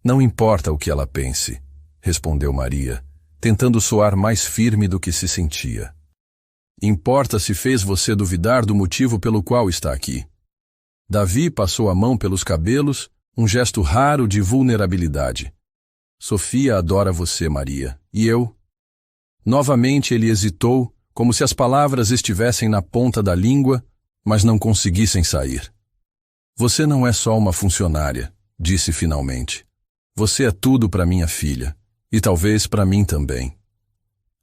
Não importa o que ela pense, respondeu Maria, tentando soar mais firme do que se sentia. Importa se fez você duvidar do motivo pelo qual está aqui. Davi passou a mão pelos cabelos, um gesto raro de vulnerabilidade. Sofia adora você, Maria, e eu? Novamente ele hesitou, como se as palavras estivessem na ponta da língua, mas não conseguissem sair. Você não é só uma funcionária, disse finalmente. Você é tudo para minha filha, e talvez para mim também.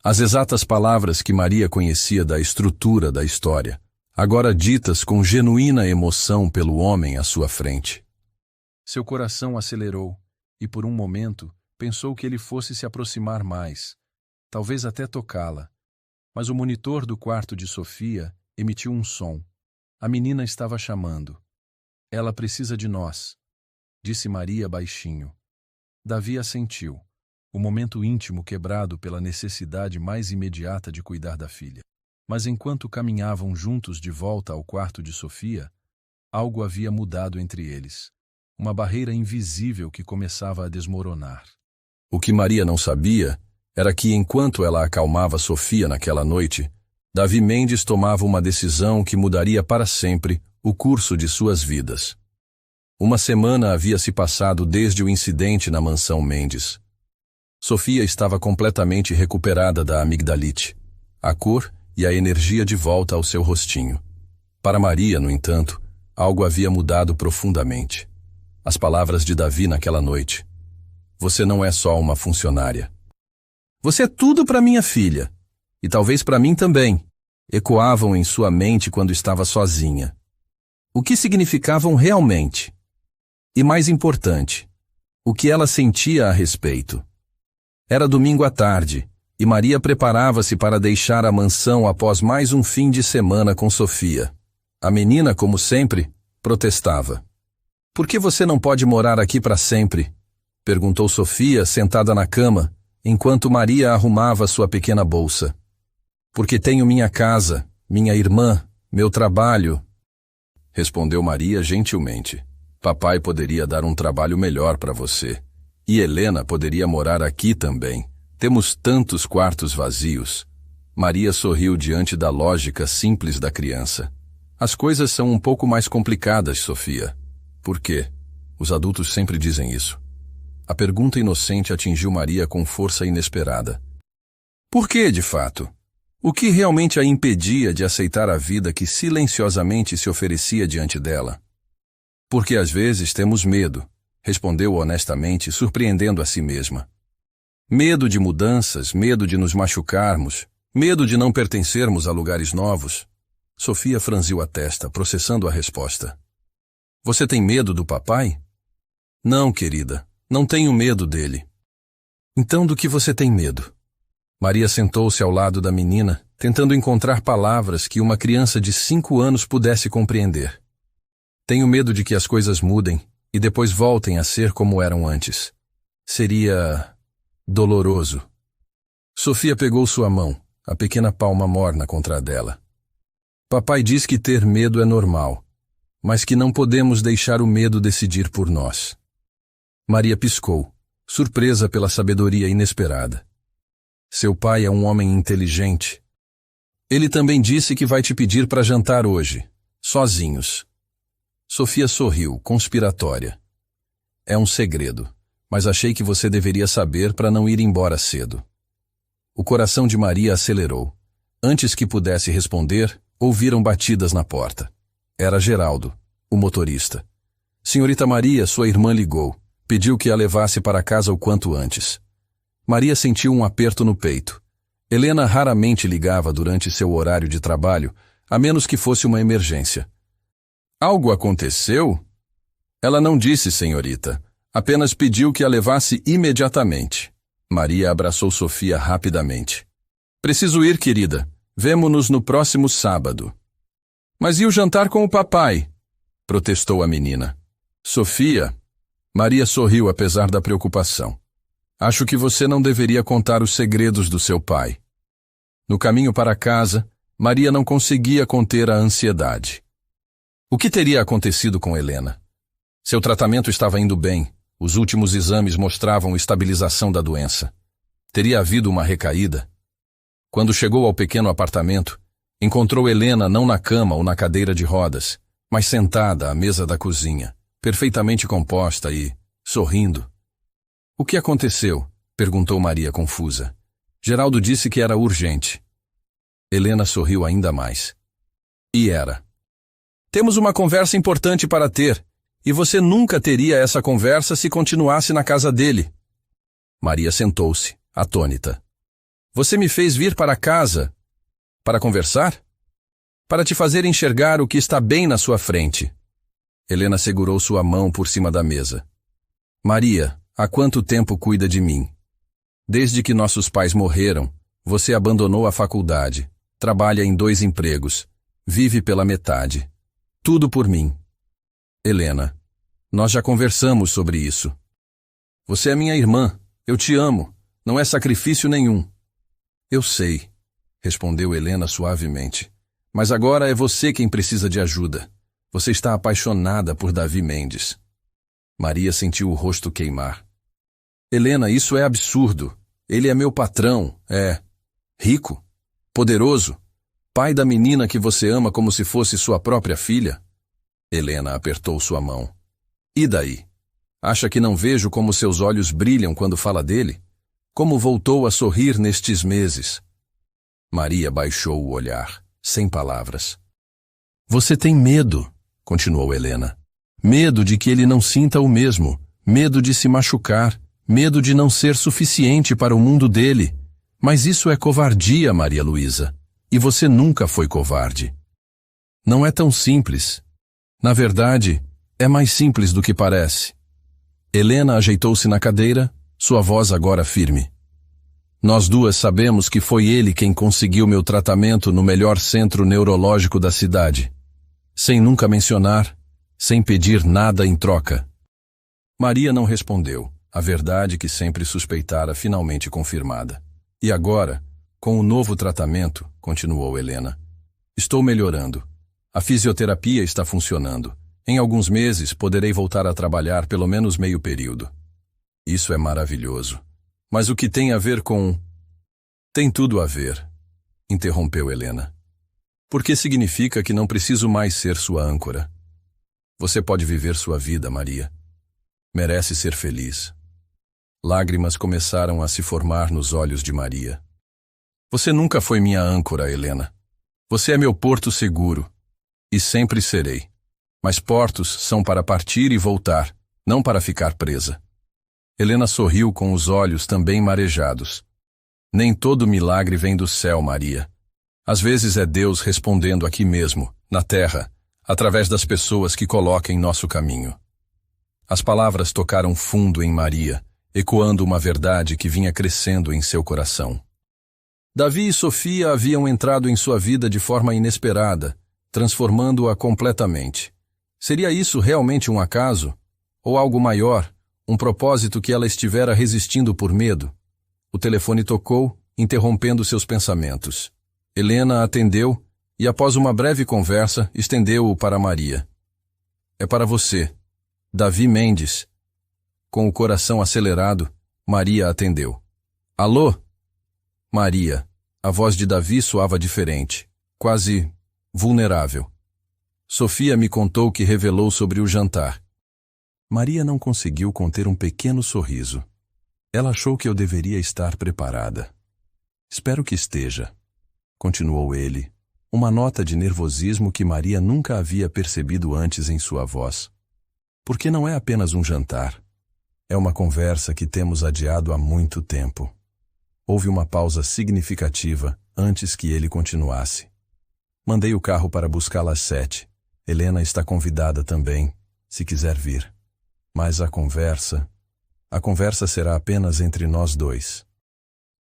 As exatas palavras que Maria conhecia da estrutura da história, agora ditas com genuína emoção pelo homem à sua frente. Seu coração acelerou, e por um momento pensou que ele fosse se aproximar mais, talvez até tocá-la. Mas o monitor do quarto de Sofia emitiu um som. A menina estava chamando. Ela precisa de nós, disse Maria baixinho. Davi assentiu, o momento íntimo quebrado pela necessidade mais imediata de cuidar da filha. Mas enquanto caminhavam juntos de volta ao quarto de Sofia, algo havia mudado entre eles. Uma barreira invisível que começava a desmoronar. O que Maria não sabia era que, enquanto ela acalmava Sofia naquela noite, Davi Mendes tomava uma decisão que mudaria para sempre o curso de suas vidas. Uma semana havia se passado desde o incidente na mansão Mendes. Sofia estava completamente recuperada da amigdalite, a cor e a energia de volta ao seu rostinho. Para Maria, no entanto, algo havia mudado profundamente. As palavras de Davi naquela noite. Você não é só uma funcionária. Você é tudo para minha filha, e talvez para mim também, ecoavam em sua mente quando estava sozinha. O que significavam realmente? E mais importante, o que ela sentia a respeito? Era domingo à tarde, e Maria preparava-se para deixar a mansão após mais um fim de semana com Sofia. A menina, como sempre, protestava. Por que você não pode morar aqui para sempre? Perguntou Sofia, sentada na cama, enquanto Maria arrumava sua pequena bolsa. Porque tenho minha casa, minha irmã, meu trabalho, respondeu Maria gentilmente. Papai poderia dar um trabalho melhor para você. E Helena poderia morar aqui também. Temos tantos quartos vazios. Maria sorriu diante da lógica simples da criança. As coisas são um pouco mais complicadas, Sofia. Por quê? Os adultos sempre dizem isso. A pergunta inocente atingiu Maria com força inesperada. Por quê, de fato? O que realmente a impedia de aceitar a vida que silenciosamente se oferecia diante dela? Porque às vezes temos medo, respondeu honestamente, surpreendendo a si mesma. Medo de mudanças, medo de nos machucarmos, medo de não pertencermos a lugares novos. Sofia franziu a testa, processando a resposta. Você tem medo do papai? Não, querida, não tenho medo dele. Então do que você tem medo? Maria sentou-se ao lado da menina tentando encontrar palavras que uma criança de 5 anos pudesse compreender. Tenho medo de que as coisas mudem e depois voltem a ser como eram antes. Seria doloroso. Sofia pegou sua mão, a pequena palma morna contra a dela. Papai diz que ter medo é normal, mas que não podemos deixar o medo decidir por nós. Maria piscou, surpresa pela sabedoria inesperada. Seu pai é um homem inteligente. Ele também disse que vai te pedir para jantar hoje, sozinhos. Sofia sorriu, conspiratória. É um segredo, mas achei que você deveria saber para não ir embora cedo. O coração de Maria acelerou. Antes que pudesse responder, ouviram batidas na porta. Era Geraldo, o motorista. Senhorita Maria, sua irmã ligou. Pediu que a levasse para casa o quanto antes. Maria sentiu um aperto no peito. Helena raramente ligava durante seu horário de trabalho, a menos que fosse uma emergência. Algo aconteceu? Ela não disse, senhorita. Apenas pediu que a levasse imediatamente. Maria abraçou Sofia rapidamente. Preciso ir, querida. Vemo-nos no próximo sábado. Mas e o jantar com o papai? Protestou a menina. Sofia... Maria sorriu apesar da preocupação. Acho que você não deveria contar os segredos do seu pai. No caminho para casa, Maria não conseguia conter a ansiedade. O que teria acontecido com Helena? Seu tratamento estava indo bem. Os últimos exames mostravam estabilização da doença. Teria havido uma recaída? Quando chegou ao pequeno apartamento, encontrou Helena não na cama ou na cadeira de rodas, mas sentada à mesa da cozinha, perfeitamente composta e sorrindo. O que aconteceu? Perguntou Maria confusa. Geraldo disse que era urgente. Helena sorriu ainda mais. E era. Temos uma conversa importante para ter, e você nunca teria essa conversa se continuasse na casa dele. Maria sentou-se, atônita. Você me fez vir para casa para conversar? Para te fazer enxergar o que está bem na sua frente. Helena segurou sua mão por cima da mesa. Maria, há quanto tempo cuida de mim? Desde que nossos pais morreram, você abandonou a faculdade, trabalha em 2 empregos, vive pela metade. Tudo por mim. Helena, nós já conversamos sobre isso. Você é minha irmã, eu te amo, não é sacrifício nenhum. Eu sei, respondeu Helena suavemente. Mas agora é você quem precisa de ajuda. Você está apaixonada por Davi Mendes. Maria sentiu o rosto queimar. Helena, isso é absurdo. Ele é meu patrão, é rico, poderoso, pai da menina que você ama como se fosse sua própria filha. Helena apertou sua mão. E daí? Acha que não vejo como seus olhos brilham quando fala dele? Como voltou a sorrir nestes meses? Maria baixou o olhar, sem palavras. Você tem medo, continuou Helena. Medo de que ele não sinta o mesmo, medo de se machucar, medo de não ser suficiente para o mundo dele. Mas isso é covardia, Maria Luísa. E você nunca foi covarde. Não é tão simples. Na verdade, é mais simples do que parece. Helena ajeitou-se na cadeira, sua voz agora firme. Nós duas sabemos que foi ele quem conseguiu meu tratamento no melhor centro neurológico da cidade. Sem nunca mencionar, sem pedir nada em troca. Maria não respondeu, a verdade que sempre suspeitara finalmente confirmada. E agora, com o novo tratamento, continuou Helena, estou melhorando. A fisioterapia está funcionando. Em alguns meses poderei voltar a trabalhar pelo menos meio período. Isso é maravilhoso. Mas o que tem a ver com... Tem tudo a ver, interrompeu Helena. Porque significa que não preciso mais ser sua âncora. Você pode viver sua vida, Maria. Merece ser feliz. Lágrimas começaram a se formar nos olhos de Maria. Você nunca foi minha âncora, Helena. Você é meu porto seguro. E sempre serei. Mas portos são para partir e voltar, não para ficar presa. Helena sorriu com os olhos também marejados. Nem todo milagre vem do céu, Maria. Às vezes é Deus respondendo aqui mesmo, na terra, através das pessoas que coloca em nosso caminho. As palavras tocaram fundo em Maria, ecoando uma verdade que vinha crescendo em seu coração. Davi e Sofia haviam entrado em sua vida de forma inesperada, transformando-a completamente. Seria isso realmente um acaso? Ou algo maior, um propósito que ela estivera resistindo por medo? O telefone tocou, interrompendo seus pensamentos. Helena atendeu e, após uma breve conversa, estendeu-o para Maria. É para você. Davi Mendes. Com o coração acelerado, Maria atendeu. Alô? Maria. A voz de Davi soava diferente, quase vulnerável. Sofia me contou que revelou sobre o jantar. Maria não conseguiu conter um pequeno sorriso. Ela achou que eu deveria estar preparada. Espero que esteja, continuou ele, uma nota de nervosismo que Maria nunca havia percebido antes em sua voz. Porque não é apenas um jantar. É uma conversa que temos adiado há muito tempo. Houve uma pausa significativa antes que ele continuasse. Mandei o carro para buscá-la às 7. Helena está convidada também, se quiser vir. Mas a conversa será apenas entre nós dois.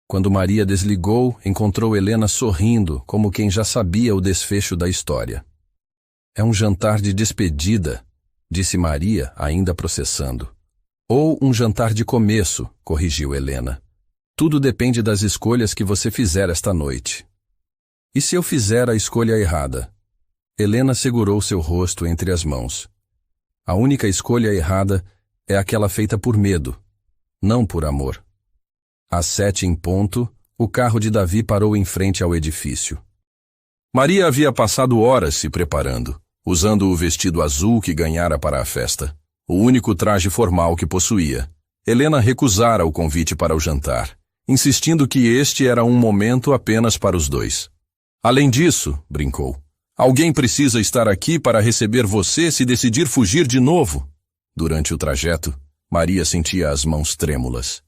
Quando Maria desligou, encontrou Helena sorrindo, como quem já sabia o desfecho da história. É um jantar de despedida, disse Maria, ainda processando. Ou um jantar de começo, corrigiu Helena. Tudo depende das escolhas que você fizer esta noite. E se eu fizer a escolha errada? Helena segurou seu rosto entre as mãos. A única escolha errada é aquela feita por medo, não por amor. Às 7 em ponto, o carro de Davi parou em frente ao edifício. Maria havia passado horas se preparando, usando o vestido azul que ganhara para a festa, o único traje formal que possuía. Helena recusara o convite para o jantar, insistindo que este era um momento apenas para os dois. Além disso, brincou, alguém precisa estar aqui para receber você se decidir fugir de novo. Durante o trajeto, Maria sentia as mãos trêmulas.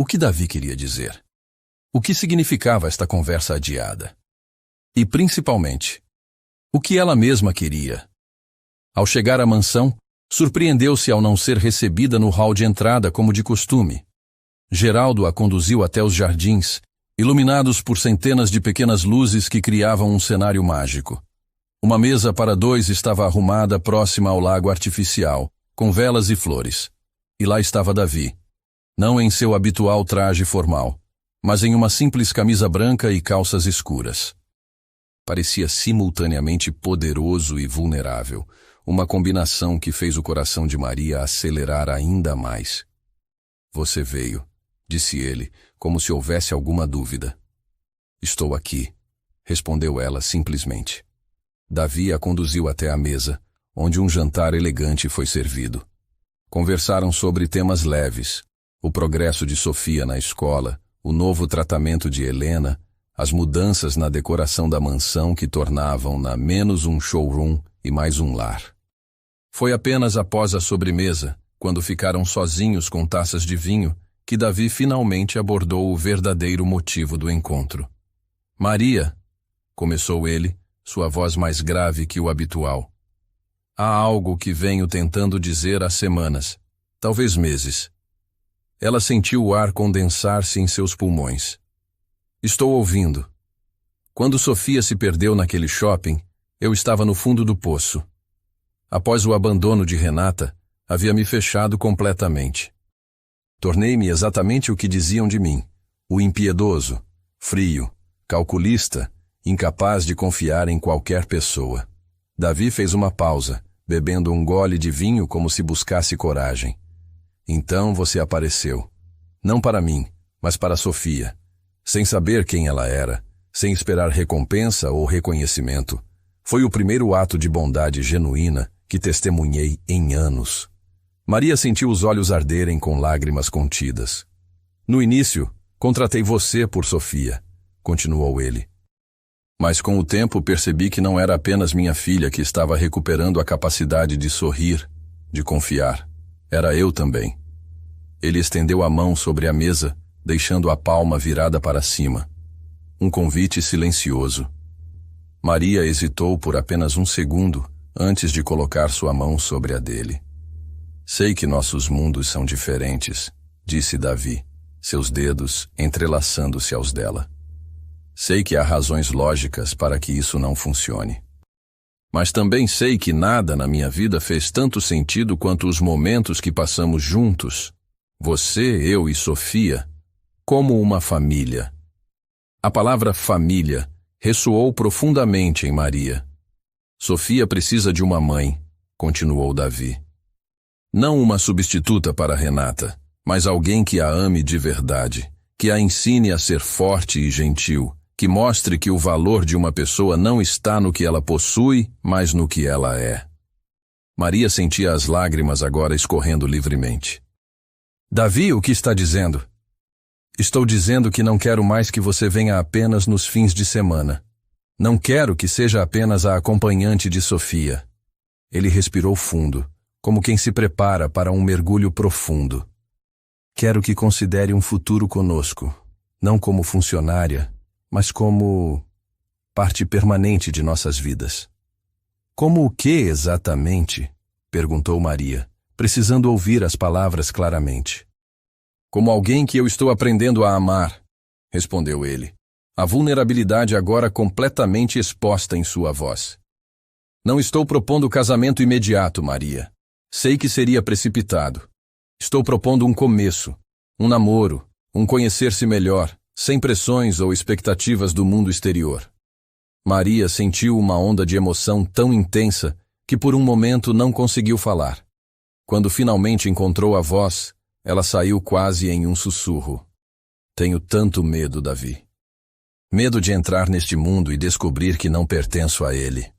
O que Davi queria dizer? O que significava esta conversa adiada? E, principalmente, o que ela mesma queria? Ao chegar à mansão, surpreendeu-se ao não ser recebida no hall de entrada como de costume. Geraldo a conduziu até os jardins, iluminados por centenas de pequenas luzes que criavam um cenário mágico. Uma mesa para dois estava arrumada próxima ao lago artificial, com velas e flores. E lá estava Davi, não em seu habitual traje formal, mas em uma simples camisa branca e calças escuras. Parecia simultaneamente poderoso e vulnerável, uma combinação que fez o coração de Maria acelerar ainda mais. Você veio, disse ele, como se houvesse alguma dúvida. Estou aqui, respondeu ela simplesmente. Davi a conduziu até a mesa, onde um jantar elegante foi servido. Conversaram sobre temas leves, o progresso de Sofia na escola, o novo tratamento de Helena, as mudanças na decoração da mansão que tornavam-na menos um showroom e mais um lar. Foi apenas após a sobremesa, quando ficaram sozinhos com taças de vinho, que Davi finalmente abordou o verdadeiro motivo do encontro. Maria, começou ele, sua voz mais grave que o habitual. Há algo que venho tentando dizer há semanas, talvez meses. Ela sentiu o ar condensar-se em seus pulmões. Estou ouvindo. Quando Sofia se perdeu naquele shopping, eu estava no fundo do poço. Após o abandono de Renata, havia me fechado completamente. Tornei-me exatamente o que diziam de mim, o impiedoso, frio, calculista, incapaz de confiar em qualquer pessoa. Davi fez uma pausa, bebendo um gole de vinho como se buscasse coragem. Então você apareceu. Não para mim, mas para Sofia. Sem saber quem ela era, sem esperar recompensa ou reconhecimento. Foi o primeiro ato de bondade genuína que testemunhei em anos. Maria sentiu os olhos arderem com lágrimas contidas. No início, contratei você por Sofia, continuou ele. Mas com o tempo percebi que não era apenas minha filha que estava recuperando a capacidade de sorrir, de confiar. Era eu também. Ele estendeu a mão sobre a mesa, deixando a palma virada para cima. Um convite silencioso. Maria hesitou por apenas um segundo antes de colocar sua mão sobre a dele. Sei que nossos mundos são diferentes, disse Davi, seus dedos entrelaçando-se aos dela. Sei que há razões lógicas para que isso não funcione. Mas também sei que nada na minha vida fez tanto sentido quanto os momentos que passamos juntos, você, eu e Sofia, como uma família. A palavra família ressoou profundamente em Maria. Sofia precisa de uma mãe, continuou Davi. Não uma substituta para Renata, mas alguém que a ame de verdade, que a ensine a ser forte e gentil, que mostre que o valor de uma pessoa não está no que ela possui, mas no que ela é. Maria sentia as lágrimas agora escorrendo livremente. Davi, o que está dizendo? Estou dizendo que não quero mais que você venha apenas nos fins de semana. Não quero que seja apenas a acompanhante de Sofia. Ele respirou fundo, como quem se prepara para um mergulho profundo. Quero que considere um futuro conosco, não como funcionária, mas como parte permanente de nossas vidas. Como o que exatamente? Perguntou Maria, precisando ouvir as palavras claramente. Como alguém que eu estou aprendendo a amar, respondeu ele, a vulnerabilidade agora completamente exposta em sua voz. Não estou propondo casamento imediato, Maria. Sei que seria precipitado. Estou propondo um começo, um namoro, um conhecer-se melhor, sem pressões ou expectativas do mundo exterior. Maria sentiu uma onda de emoção tão intensa que por um momento não conseguiu falar. Quando finalmente encontrou a voz, ela saiu quase em um sussurro. Tenho tanto medo, Davi. Medo de entrar neste mundo e descobrir que não pertenço a ele.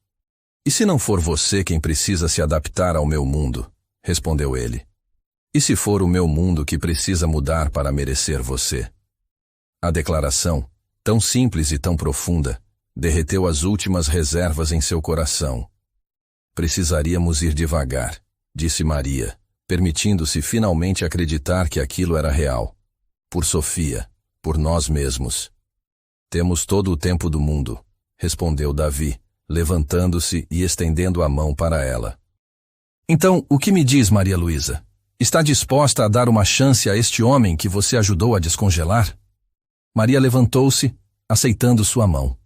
E se não for você quem precisa se adaptar ao meu mundo? Respondeu ele. E se for o meu mundo que precisa mudar para merecer você? A declaração, tão simples e tão profunda, derreteu as últimas reservas em seu coração. Precisaríamos ir devagar, disse Maria, permitindo-se finalmente acreditar que aquilo era real. Por Sofia, por nós mesmos. Temos todo o tempo do mundo, respondeu Davi, levantando-se e estendendo a mão para ela. Então, o que me diz, Maria Luísa? Está disposta a dar uma chance a este homem que você ajudou a descongelar? Maria levantou-se, aceitando sua mão.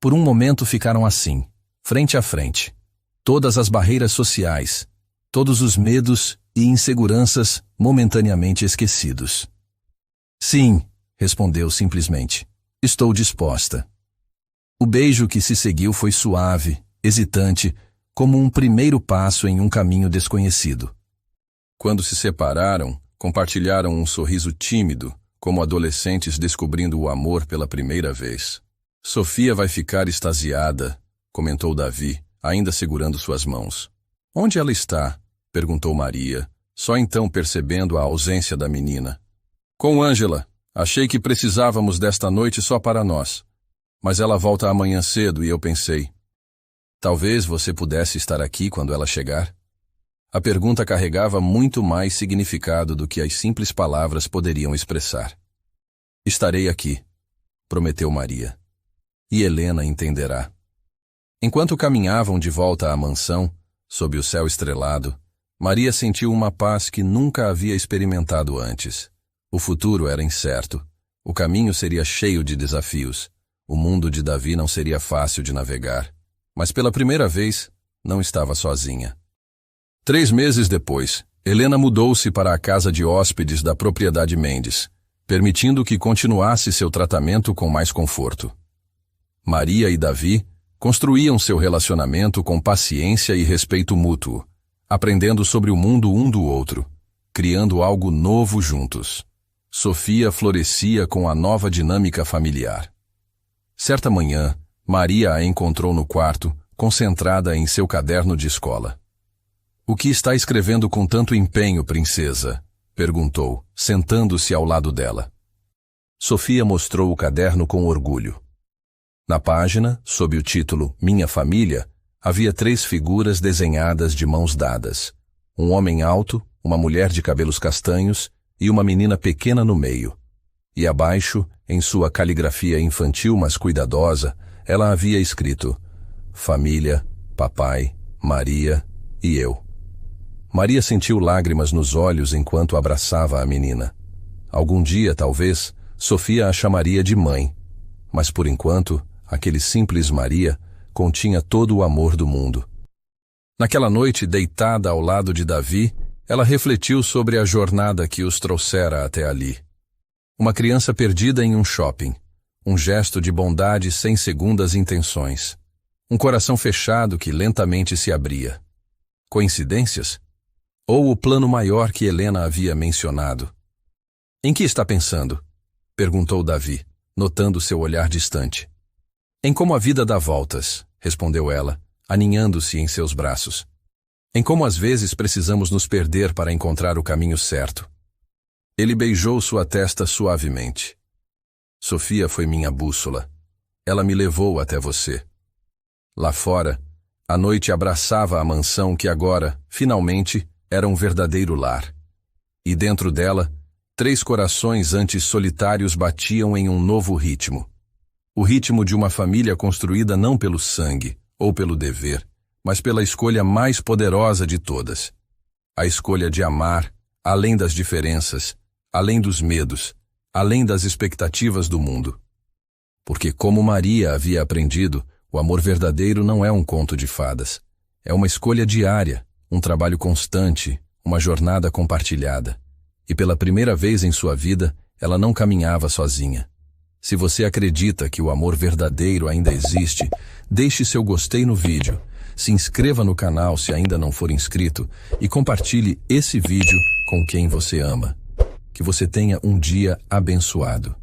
Por um momento ficaram assim, frente a frente. Todas as barreiras sociais, todos os medos e inseguranças momentaneamente esquecidos. Sim, respondeu simplesmente. Estou disposta. O beijo que se seguiu foi suave, hesitante, como um primeiro passo em um caminho desconhecido. Quando se separaram, compartilharam um sorriso tímido, como adolescentes descobrindo o amor pela primeira vez. Sofia vai ficar extasiada, comentou Davi, ainda segurando suas mãos. Onde ela está? Perguntou Maria, só então percebendo a ausência da menina. Com Ângela. Achei que precisávamos desta noite só para nós. Mas ela volta amanhã cedo e eu pensei, talvez você pudesse estar aqui quando ela chegar? A pergunta carregava muito mais significado do que as simples palavras poderiam expressar. Estarei aqui, prometeu Maria. E Helena entenderá. Enquanto caminhavam de volta à mansão, sob o céu estrelado, Maria sentiu uma paz que nunca havia experimentado antes. O futuro era incerto. O caminho seria cheio de desafios. O mundo de Davi não seria fácil de navegar. Mas pela primeira vez, não estava sozinha. 3 meses depois, Helena mudou-se para a casa de hóspedes da propriedade Mendes, permitindo que continuasse seu tratamento com mais conforto. Maria e Davi construíam seu relacionamento com paciência e respeito mútuo, aprendendo sobre o mundo um do outro, criando algo novo juntos. Sofia florescia com a nova dinâmica familiar. Certa manhã, Maria a encontrou no quarto, concentrada em seu caderno de escola. O que está escrevendo com tanto empenho, princesa? Perguntou, sentando-se ao lado dela. Sofia mostrou o caderno com orgulho. Na página, sob o título Minha Família, havia 3 figuras desenhadas de mãos dadas. Um homem alto, uma mulher de cabelos castanhos e uma menina pequena no meio. E abaixo, em sua caligrafia infantil mas cuidadosa, ela havia escrito: Família, Papai, Maria e eu. Maria sentiu lágrimas nos olhos enquanto abraçava a menina. Algum dia, talvez, Sofia a chamaria de mãe. mas por enquanto, aquele simples Maria continha todo o amor do mundo. Naquela noite, deitada ao lado de Davi, ela refletiu sobre a jornada que os trouxera até ali. Uma criança perdida em um shopping, um gesto de bondade sem segundas intenções, um coração fechado que lentamente se abria. Coincidências? Ou o plano maior que Helena havia mencionado? Em que está pensando? Perguntou Davi, notando seu olhar distante. Em como a vida dá voltas, respondeu ela, aninhando-se em seus braços. Em como às vezes precisamos nos perder para encontrar o caminho certo. Ele beijou sua testa suavemente. Sofia foi minha bússola. Ela me levou até você. Lá fora, a noite abraçava a mansão que agora, finalmente, era um verdadeiro lar. E dentro dela, 3 corações antes solitários batiam em um novo ritmo. O ritmo de uma família construída não pelo sangue ou pelo dever, mas pela escolha mais poderosa de todas. A escolha de amar, além das diferenças, além dos medos, além das expectativas do mundo. Porque como Maria havia aprendido, o amor verdadeiro não é um conto de fadas. É uma escolha diária, um trabalho constante, uma jornada compartilhada. E pela primeira vez em sua vida, ela não caminhava sozinha. Se você acredita que o amor verdadeiro ainda existe, deixe seu gostei no vídeo, se inscreva no canal se ainda não for inscrito e compartilhe esse vídeo com quem você ama. Que você tenha um dia abençoado.